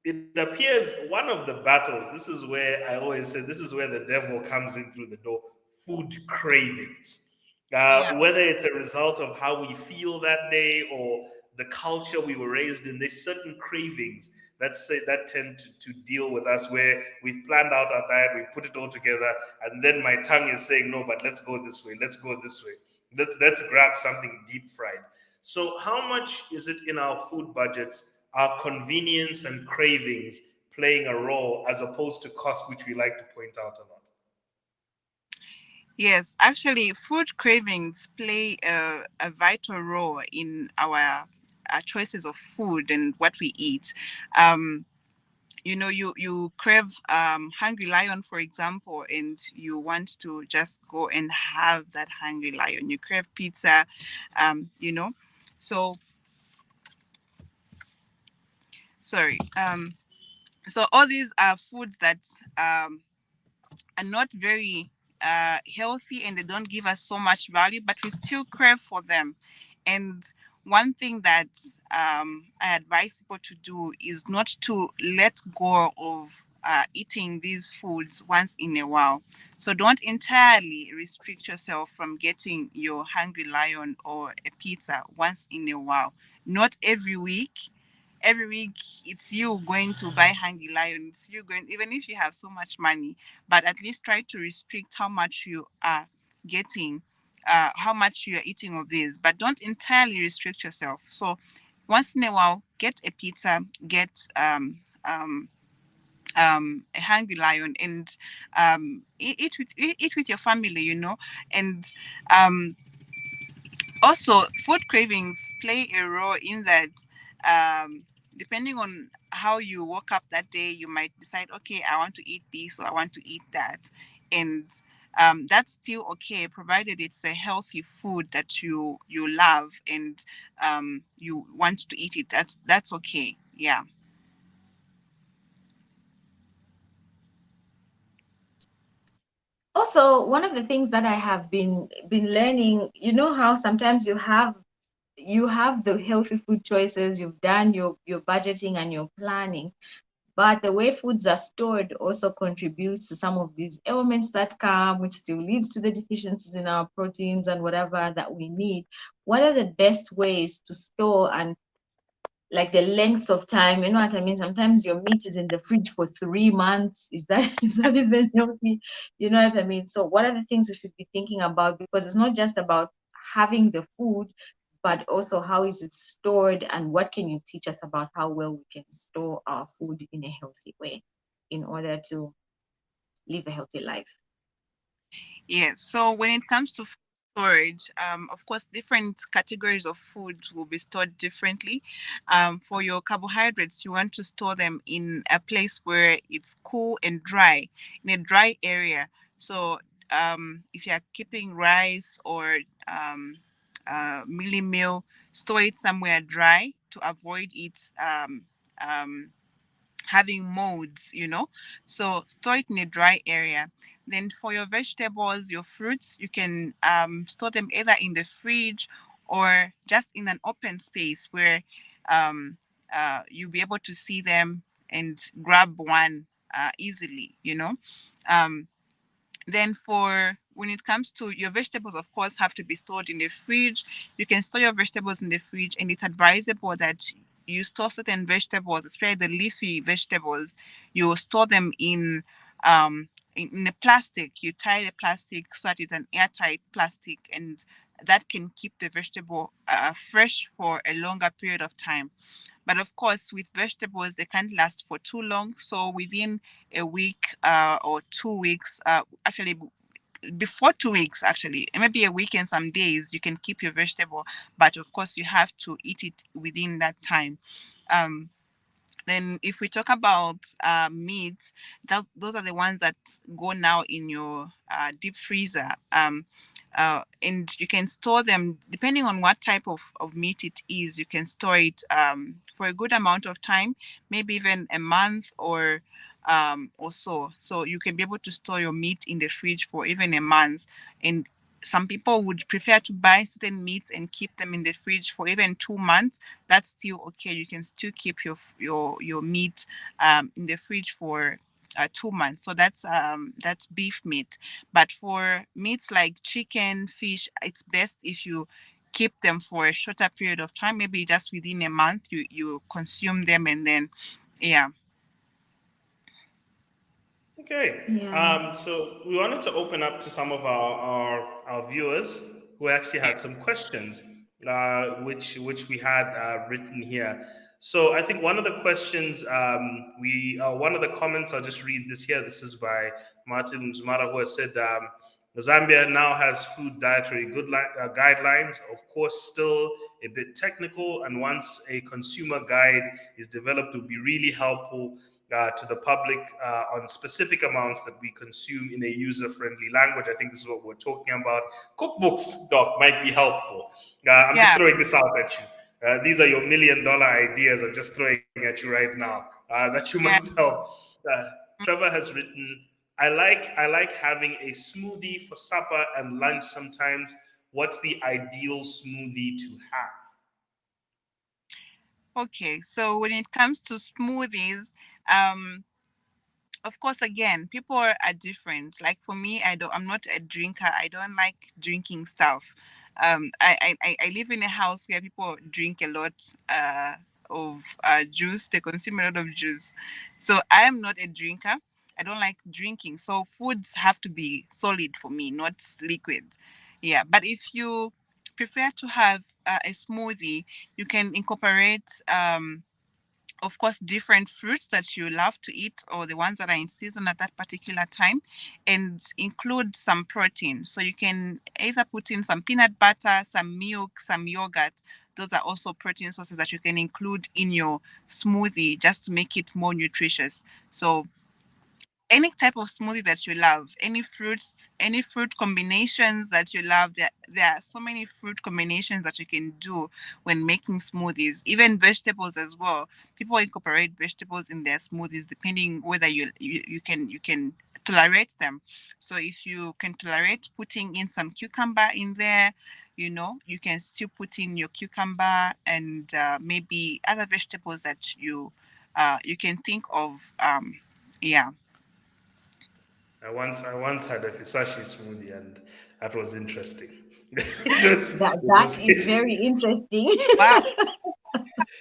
C: it appears one of the battles, this is where I always say this is where the devil comes in through the door: food cravings.
B: Yeah.
C: Whether it's a result of how we feel that day or the culture we were raised in, there's certain cravings that tend to deal with us, where we've planned out our diet, we've put it all together, and then my tongue is saying, no, but let's go this way, let's go this way. Let's grab something deep fried. So, how much is it in our food budgets, our convenience and cravings playing a role as opposed to cost, which we like to point out a lot?
B: Yes, actually, food cravings play a vital role in our choices of food and what we eat. Um, you know, you crave hungry lion, for example, and you want to just go and have that hungry lion. You crave pizza, you know. So sorry. So all these are foods that are not very healthy, and they don't give us so much value, but we still crave for them. And one thing that I advise people to do is not to let go of eating these foods once in a while. So don't entirely restrict yourself from getting your hungry lion or a pizza once in a while. Not every week. Every week it's you going to buy hungry lion. It's you going, even if you have so much money, but at least try to restrict how much you are getting, how much you are eating of these, but don't entirely restrict yourself. So once in a while, get a pizza, get a hungry lion, and eat with your family, you know. And um, also, food cravings play a role in that. Um, Depending on how you woke up that day, you might decide, okay, I want to eat this or I want to eat that, and that's still okay, provided it's a healthy food that you love and you want to eat it. That's okay. Yeah.
A: Also, one of the things that I have been learning, you know how sometimes you have the healthy food choices, you've done your budgeting and your planning, but the way foods are stored also contributes to some of these ailments that come, which still leads to the deficiencies in our proteins and whatever that we need. What are the best ways to store and like the length of time, you know what I mean? Sometimes your meat is in the fridge for 3 months. Is that is that even healthy? You know what I mean? So what are the things we should be thinking about? Because it's not just about having the food, but also how is it stored, and what can you teach us about how well we can store our food in a healthy way in order to live a healthy life.
B: Yes. So when it comes to food storage, of course, different categories of food will be stored differently. For your carbohydrates, you want to store them in a place where it's cool and dry, in a dry area. So if you are keeping rice or mealy meal, store it somewhere dry to avoid it um, having molds, so store it in a dry area. Then for your vegetables, your fruits, you can store them either in the fridge or just in an open space where um, you'll be able to see them and grab one easily. um, then for when it comes to your vegetables, of course, have to be stored in the fridge. You can store your vegetables in the fridge, and it's advisable that you store certain vegetables, especially the leafy vegetables. You store them in a plastic. You tie the plastic so that it's an airtight plastic, and that can keep the vegetable fresh for a longer period of time. But of course, with vegetables, they can't last for too long. So within a week or 2 weeks, actually before 2 weeks, actually, maybe a week and some days, you can keep your vegetable. But of course, you have to eat it within that time. Um, then, if we talk about meats, those are the ones that go now in your deep freezer. And you can store them depending on what type of meat it is. You can store it for a good amount of time, maybe even a month or so. So you can be able to store your meat in the fridge for even a month. And some people would prefer to buy certain meats and keep them in the fridge for even 2 months. That's still okay. You can still keep your meat in the fridge for 2 months. So that's beef meat. But for meats like chicken, fish, it's best if you keep them for a shorter period of time. Maybe just within a month, you consume them, and then yeah.
C: Okay.
A: Yeah.
C: So we wanted to open up to some of our viewers who actually
B: Yeah.
C: had some questions, which we had written here. So I think one of the questions one of the comments, I'll just read this here. This is by Martin Zumara, who has said Zambia now has food dietary guidelines. Of course, still a bit technical, and once a consumer guide is developed, it would be really helpful to the public on specific amounts that we consume in a user-friendly language. I think this is what we're talking about. Cookbooks, Doc, might be helpful. I'm just
B: Yeah.
C: throwing this out at you. These are your $1 million ideas. I'm just throwing at you right now that you might
B: Yeah.
C: help. Uh, Trevor has written, I like having a smoothie for supper and lunch sometimes. What's the ideal smoothie to have?
B: Okay. So when it comes to smoothies, um, of course, again, people are different. Like for me, I'm not a drinker. I don't like drinking stuff. I live in a house where people drink a lot of juice. They consume a lot of juice. So I am not a drinker. I don't like drinking. So foods have to be solid for me, not liquid. Yeah. But if you prefer to have a smoothie, you can incorporate of course, different fruits that you love to eat or the ones that are in season at that particular time, and include some protein. So you can either put in some peanut butter, some milk, some yogurt. Those are also protein sources that you can include in your smoothie just to make it more nutritious. So any type of smoothie that you love, any fruit combinations that you love. There are so many fruit combinations that you can do when making smoothies, even vegetables as well. People incorporate vegetables in their smoothies depending whether you can tolerate them. So if you can tolerate putting in some cucumber in there, you can still put in your cucumber and maybe other vegetables that you can think of. Yeah.
C: I once had a Fisashi smoothie, and that was interesting. it was
A: That
C: it
A: that
C: was
A: is very interesting.
B: Wow.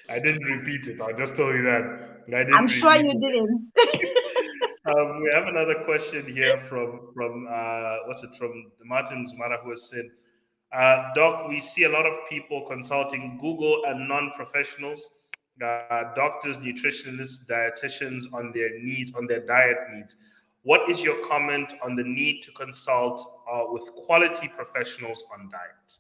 C: I didn't repeat it. I'll just tell you that. I
A: I'm
C: didn't
A: sure
C: repeat
A: you
C: it.
A: didn't.
C: We have another question here from what's it from Martin Zumara, who has said, Doc, we see a lot of people consulting Google and non-professionals, doctors, nutritionists, dietitians on their needs, on their diet needs. What is your comment on the need to consult with quality professionals on diet?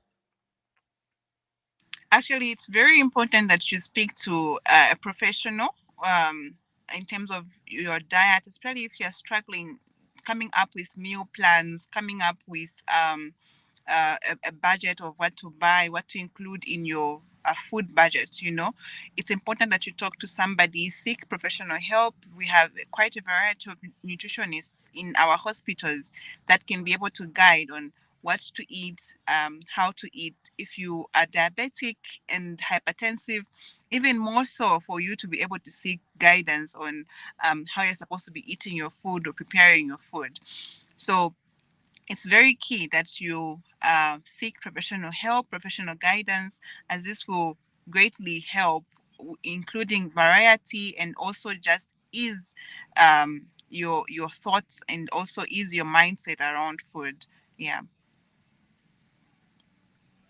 B: Actually, it's very important that you speak to a professional um, in terms of your diet, especially if you're struggling coming up with meal plans, coming up with a budget of what to buy, what to include in your food budget. It's important that you talk to somebody, seek professional help. We have quite a variety of nutritionists in our hospitals that can be able to guide on what to eat, how to eat. If you are diabetic and hypertensive, even more so for you to be able to seek guidance on how you're supposed to be eating your food or preparing your food. So it's very key that you seek professional help, professional guidance, as this will greatly help, including variety and also just ease your thoughts and also ease your mindset around food. Yeah.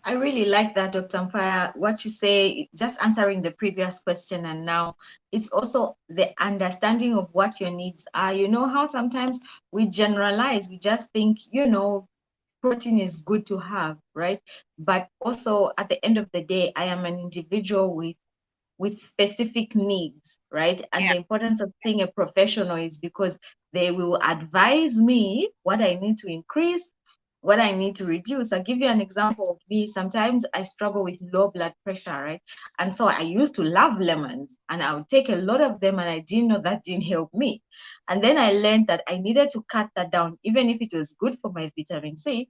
A: I really like that, Dr. Mfaya. What you say, just answering the previous question, and now it's also the understanding of what your needs are. You know how sometimes we generalize, we just think, protein is good to have, right? But also at the end of the day, I am an individual with specific needs, right? And
B: Yeah.
A: the importance of seeing a professional is because they will advise me what I need to increase, what I need to reduce. I'll give you an example of me. Sometimes I struggle with low blood pressure, right? And so I used to love lemons and I would take a lot of them, and I didn't know that didn't help me. And then I learned that I needed to cut that down, even if it was good for my vitamin C.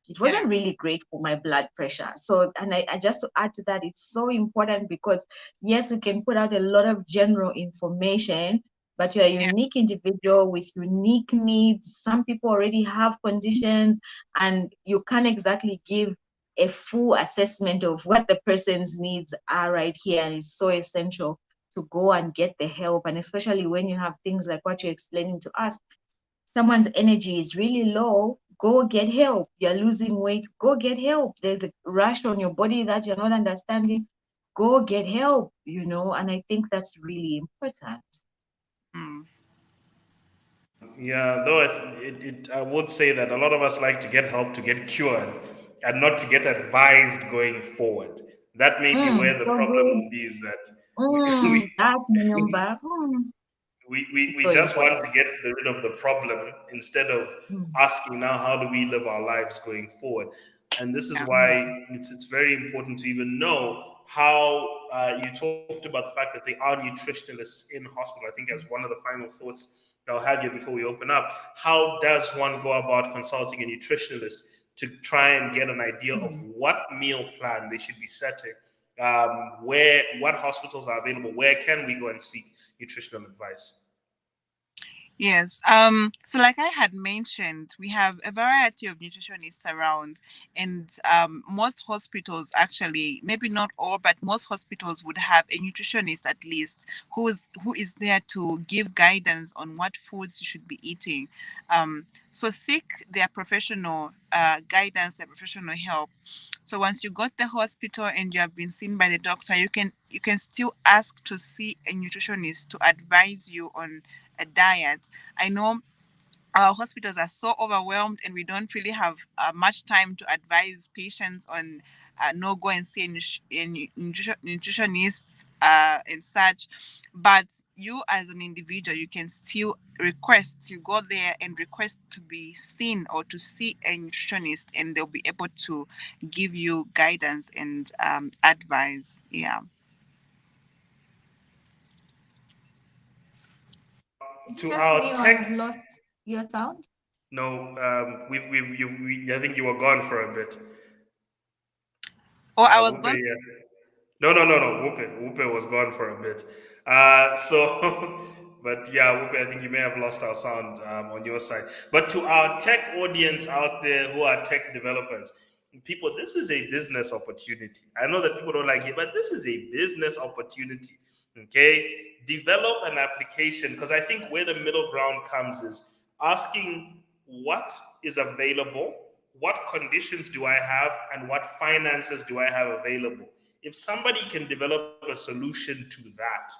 A: It
B: Yeah.
A: wasn't really great for my blood pressure. So, and I just to add to that, it's so important because yes, we can put out a lot of general information, but you're a
B: Yeah.
A: unique individual with unique needs. Some people already have conditions, and you can't exactly give a full assessment of what the person's needs are right here. And it's so essential to go and get the help. And especially when you have things like what you're explaining to us, someone's energy is really low, go get help. You're losing weight, go get help. There's a rush on your body that you're not understanding, go get help. And I think that's really important.
B: Mm.
C: Yeah, though I would say that a lot of us like to get help to get cured and not to get advised going forward. That may be where the
A: So
C: problem
A: good.
C: will be, is that we, we,
A: That
C: we
A: number.
C: we
A: It's
C: we
A: so
C: just want
A: important.
C: to get rid of the problem instead of
A: Mm,
C: asking now how do we live our lives going forward. And this is
B: Yeah.
C: why it's very important to even know how you talked about the fact that they are nutritionalists in hospital. I think as one of the final thoughts that I'll have here before we open up, how does one go about consulting a nutritionalist to try and get an idea of
A: mm.
C: what meal plan they should be setting, what hospitals are available, where can we go and seek nutritional advice?
B: Yes. So like I had mentioned, we have a variety of nutritionists around, and most hospitals actually, maybe not all, but most hospitals would have a nutritionist at least who is there to give guidance on what foods you should be eating. So seek their professional guidance, their professional help. So once you got the hospital and you have been seen by the doctor, you can still ask to see a nutritionist to advise you on a diet. I know our hospitals are so overwhelmed and we don't really have much time to advise patients on no go and see nutritionists and such. But you as an individual, you can still request to go there and request to be seen or to see a nutritionist, and they'll be able to give you guidance and advice. Yeah.
A: Is it
C: To
A: just me
C: our
A: or I've
C: tech,
A: lost your sound?
C: no, I think you were gone for a bit.
B: Oh, I was
C: Whoopi,
B: going.
C: yeah. No. Whoopi was gone for a bit. But yeah, Whoopi, I think you may have lost our sound on your side. But to our tech audience out there who are tech developers, People, this is a business opportunity. I know that people don't like it, but this is a business opportunity. Okay, develop an application, because I think where the middle ground comes is asking what is available, what conditions do I have, and what finances do I have available. If somebody can develop a solution to that,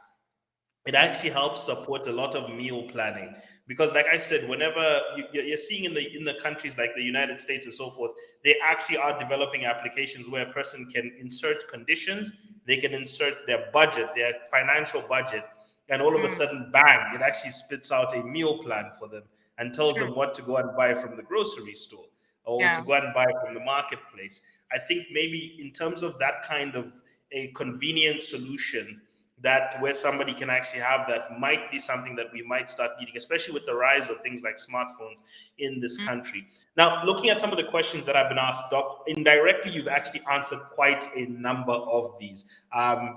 C: it actually helps support a lot of meal planning, because like I said, whenever you're seeing in the countries like the United States and so forth, they actually are developing applications where a person can insert conditions, they can insert their budget, their financial budget, and all of a
B: Mm,
C: sudden bang, it actually spits out a meal plan for them and tells
B: true.
C: them what to go and buy from the grocery store or to
B: Yeah.
C: go and buy from the marketplace. I think maybe in terms of that kind of a convenient solution, that where somebody can actually have that, might be something that we might start needing, especially with the rise of things like smartphones in this
B: Mm,
C: country. Now, looking at some of the questions that I've been asked, Doc, indirectly, you've actually answered quite a number of these,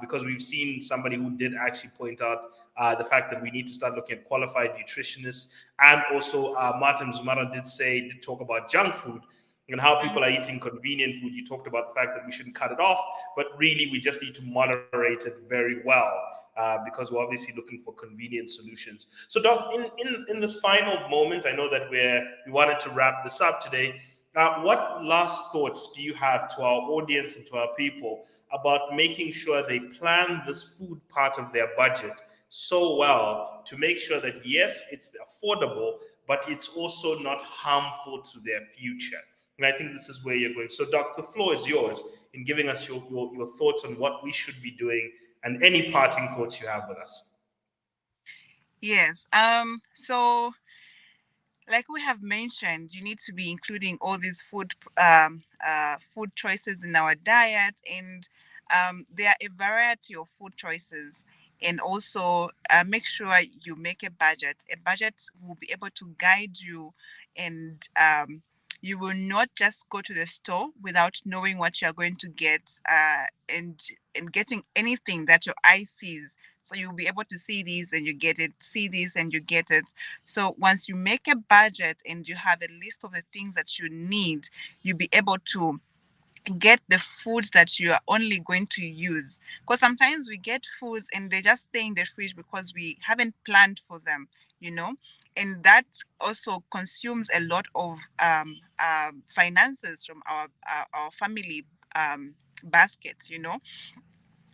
C: because we've seen somebody who did actually point out the fact that we need to start looking at qualified nutritionists. And also, Martin Zumara did talk about junk food and how
B: mm,
C: people are eating convenient food. You talked about the fact that we shouldn't cut it off, but really we just need to moderate it very well, because we're obviously looking for convenient solutions. So, Doc, in this final moment, I know that we wanted to wrap this up today. What last thoughts do you have to our audience and to our people about making sure they plan this food part of their budget so well to make sure that, yes, it's affordable, but it's also not harmful to their future? And I think this is where you're going. So, Doc, the floor is yours in giving us your thoughts on what we should be doing and any parting thoughts you have with us.
B: yes. So like we have mentioned, you need to be including all these food choices in our diet, and there are a variety of food choices. And also, make sure you make a budget. A budget will be able to guide you, and you will not just go to the store without knowing what you're going to get, and getting anything that your eye sees. So you'll be able to see this and you get it, see this and you get it. So once you make a budget and you have a list of the things that you need, you'll be able to get the foods that you are only going to use. Because sometimes we get foods and they just stay in the fridge because we haven't planned for them, you know, and that also consumes a lot of finances from our family basket, you know.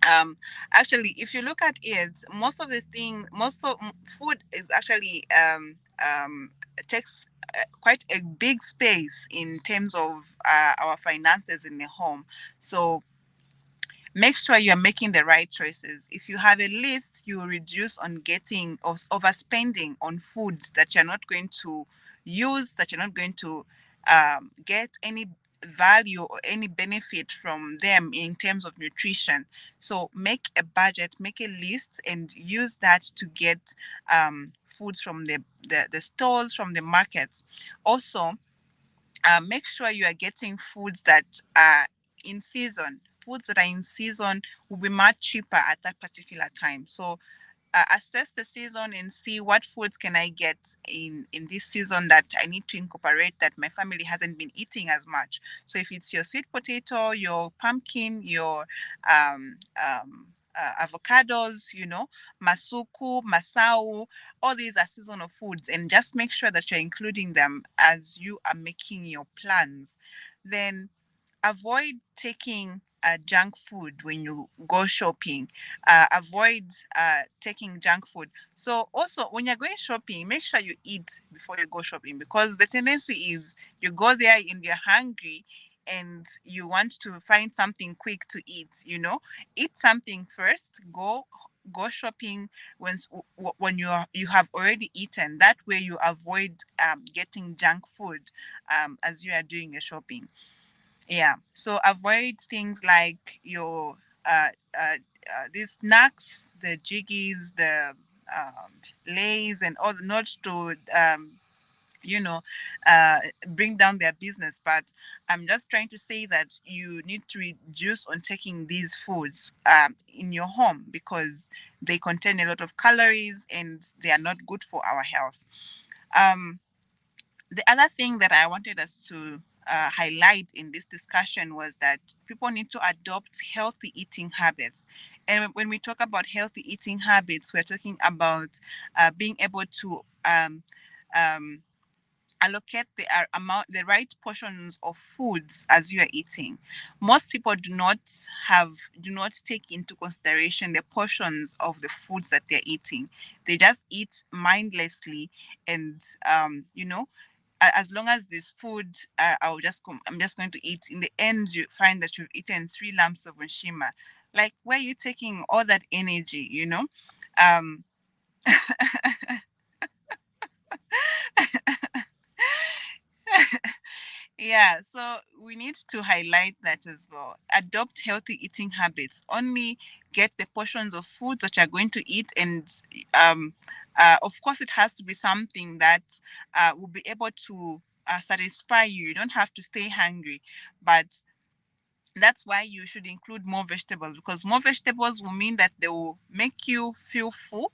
B: um Actually, if you look at it, most of the thing most of food is actually takes quite a big space in terms of our finances in the home. So make sure you're making the right choices. If you have a list, you reduce on getting or overspending on foods that you're not going to use, that you're not going to get any value or any benefit from them in terms of nutrition. So make a budget, make a list, and use that to get foods from the stores, from the markets. Also, make sure you are getting foods that are in season. Foods that are in season will be much cheaper at that particular time. So assess the season and see what foods can I get in this season that I need to incorporate that my family hasn't been eating as much. So if it's your sweet potato, your pumpkin, your avocados, you know, masuku, masao, all these are seasonal foods, and just make sure that you're including them as you are making your plans. Then avoid taking junk food when you go shopping. Avoid taking junk food. So also, when you're going shopping, make sure you eat before you go shopping, because the tendency is you go there and you're hungry and you want to find something quick to eat. You know, eat something first. Go shopping when you have already eaten. That way you avoid getting junk food as you are doing your shopping. Yeah. So avoid things like your uh, uh, these snacks, the jiggies, the lays, and all, not to you know bring down their business, but I'm just trying to say that you need to reduce on taking these foods in your home, because they contain a lot of calories and they are not good for our health. um, the other thing that I wanted us to highlight in this discussion was that people need to adopt healthy eating habits. And when we talk about healthy eating habits, we're talking about being able to um, allocate the right portions of foods as you are eating. Most people do not take into consideration the portions of the foods that they're eating. They just eat mindlessly, and as long as this food, I'm just going to eat. In the end, you find that you've eaten 3 lumps of nshima. Like, where are you taking all that energy? Um, Yeah, so we need to highlight that as well. Adopt healthy eating habits. Only get the portions of food that you're going to eat, and of course, it has to be something that will be able to satisfy you. You don't have to stay hungry, but that's why you should include more vegetables, because more vegetables will mean that they will make you feel full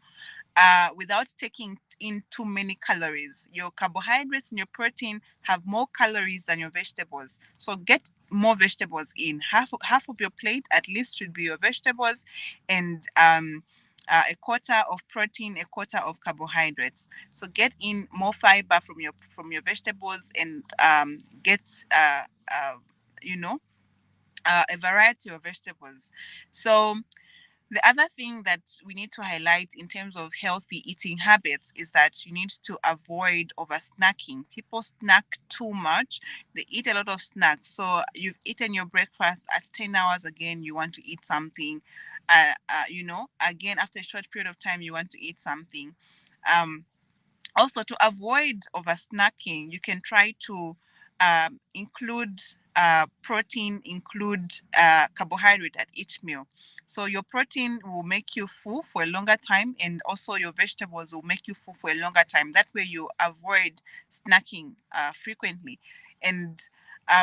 B: without taking in too many calories. Your carbohydrates and your protein have more calories than your vegetables. So get more vegetables in. Half of your plate at least should be your vegetables, and a quarter of protein, a quarter of carbohydrates. So get in more fiber from your vegetables, and get you know a variety of vegetables. So the other thing that we need to highlight in terms of healthy eating habits is that you need to avoid over snacking. People snack too much, they eat a lot of snacks. So you've eaten your breakfast at 10 hours, again, you want to eat something. Again, after a short period of time, you want to eat something. Um, Also, to avoid over snacking, you can try to include protein, include carbohydrate at each meal. So your protein will make you full for a longer time, and also your vegetables will make you full for a longer time. That way you avoid snacking frequently. And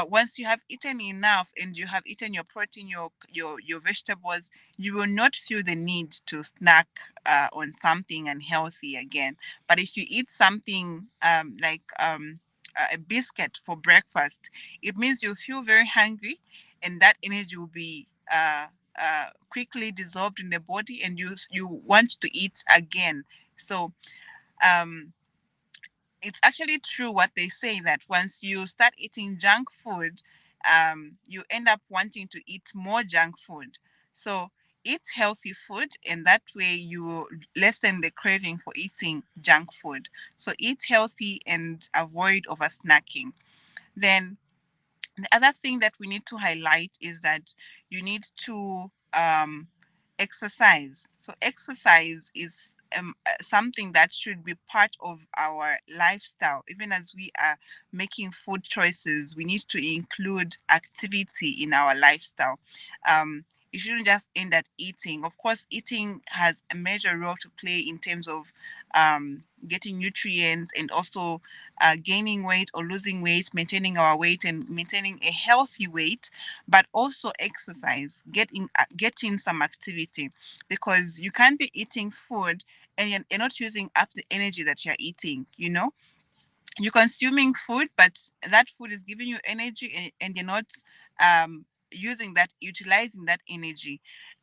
B: once you have eaten enough and you have eaten your protein, your vegetables, you will not feel the need to snack on something unhealthy again. But if you eat something like a biscuit for breakfast, it means you feel very hungry, and that energy will be quickly dissolved in the body, and you want to eat again. So um, it's actually true what they say, that once you start eating junk food, you end up wanting to eat more junk food. So eat healthy food, and that way you lessen the craving for eating junk food. So eat healthy and avoid over snacking. Then the other thing that we need to highlight is that you need to exercise. So exercise is something that should be part of our lifestyle. Even as we are making food choices, we need to include activity in our lifestyle. You shouldn't just end at eating. Of course, eating has a major role to play in terms of getting nutrients, and also gaining weight or losing weight, maintaining our weight and maintaining a healthy weight, but also exercise, getting some activity, because you can't be eating food and you're not using up the energy that you're eating. You're consuming food, but that food is giving you energy, and you're not utilizing that energy.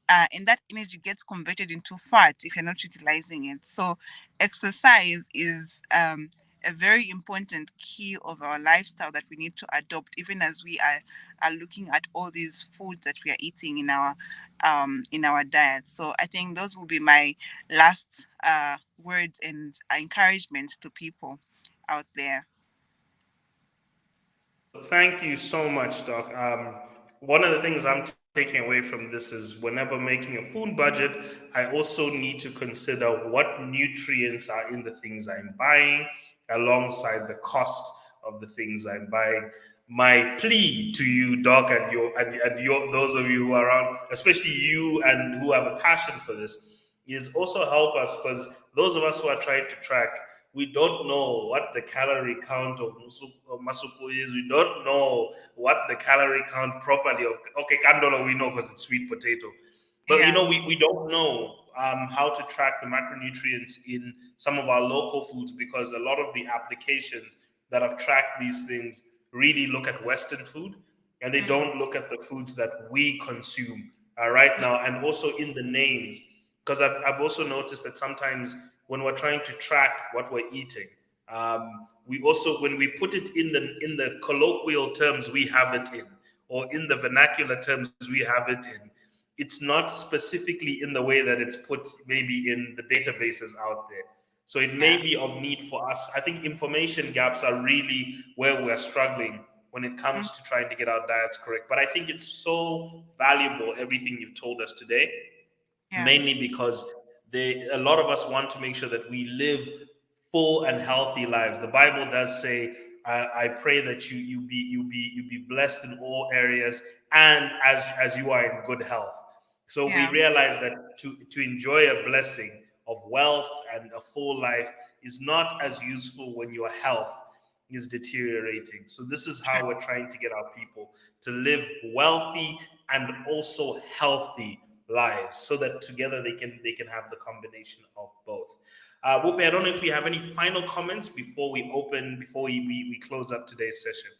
B: And that energy gets converted into fat if you're not utilizing it. So, exercise is a very important key of our lifestyle that we need to adopt, even as we are looking at all these foods that we are eating in our diet. So, I think those will be my last words and encouragement to people out there.
C: Thank you so much, Doc. One of the things I'm taking away from this is whenever making a food budget, I also need to consider what nutrients are in the things I'm buying alongside the cost of the things I'm buying. My plea to you, Doc, and those of you who are around, especially you and who have a passion for this, is also help us, because those of us who are trying to track, we don't know what the calorie count of masuku is. We don't know what the calorie count properly of, okay, kandolo we know because it's sweet potato. But
B: Yeah.
C: we don't know how to track the macronutrients in some of our local foods, because a lot of the applications that have tracked these things really look at Western food, and they
B: Mm.
C: don't look at the foods that we consume right
B: Yeah.
C: now, and also in the names. Because I've also noticed that sometimes when we're trying to track what we're eating, we also, when we put it in the colloquial terms we have it in, or in the vernacular terms we have it in, it's not specifically in the way that it's put maybe in the databases out there. So it may
B: Yeah.
C: be of need for us. I think information gaps are really where we're struggling when it
B: Mm.
C: comes to trying to get our diets correct. But I think it's so valuable, everything you've told us today,
B: Yeah.
C: mainly because a lot of us want to make sure that we live full and healthy lives. The Bible does say, I pray that you be blessed in all areas, and as you are in good health. So we
B: Yeah.
C: realize that to enjoy a blessing of wealth and a full life is not as useful when your health is deteriorating. So this is
B: True.
C: how we're trying to get our people to live wealthy and also healthy lives, so that together they can have the combination of both. Wupe, I don't know if you have any final comments before we close up today's session.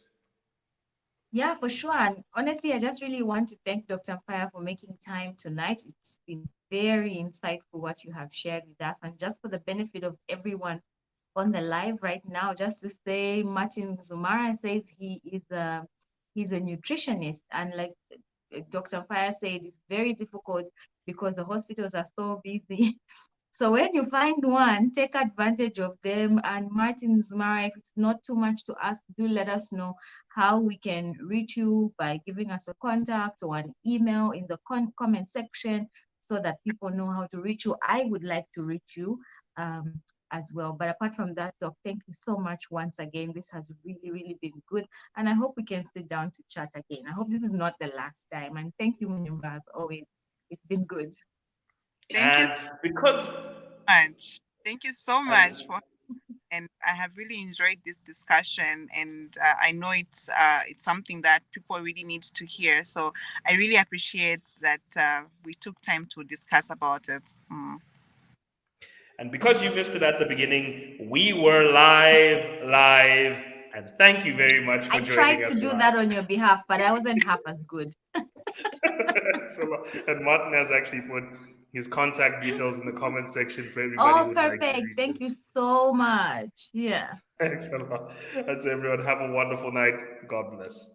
A: Yeah, for sure. And honestly, I just really want to thank Dr. Fire for making time tonight. It's been very insightful what you have shared with us. And just for the benefit of everyone on the live right now, just to say, Martin Zumara says he's a nutritionist, and like Dr. Fire said, it's very difficult because the hospitals are so busy. So when you find one, take advantage of them. And Martin Zumara, if it's not too much to ask, do let us know how we can reach you by giving us a contact or an email in the comment section so that people know how to reach you. I would like to reach you as well. But apart from that, Doc, thank you so much once again. This has really, really been good. And I hope we can sit down to chat again. I hope this is not the last time. And thank you, Munyumba, as always. It's been good.
B: Thank you
C: And
B: so
C: because
B: much. Thank you so
C: and
B: much for, and I have really enjoyed this discussion, and I know it's something that people really need to hear. So I really appreciate that we took time to discuss about it. Mm.
C: and because you missed it at the beginning, we were live, and thank you very much for
A: I tried
C: joining
A: to
C: us
A: do
C: live.
A: that on your behalf, but I wasn't half as good.
C: So, and Martin has actually put his contact details in the comment section for everybody
A: Oh,
C: who'd like to
A: perfect.
C: reach him.
A: Thank you so much. Yeah.
C: Thanks a lot. That's everyone. Have a wonderful night. God bless.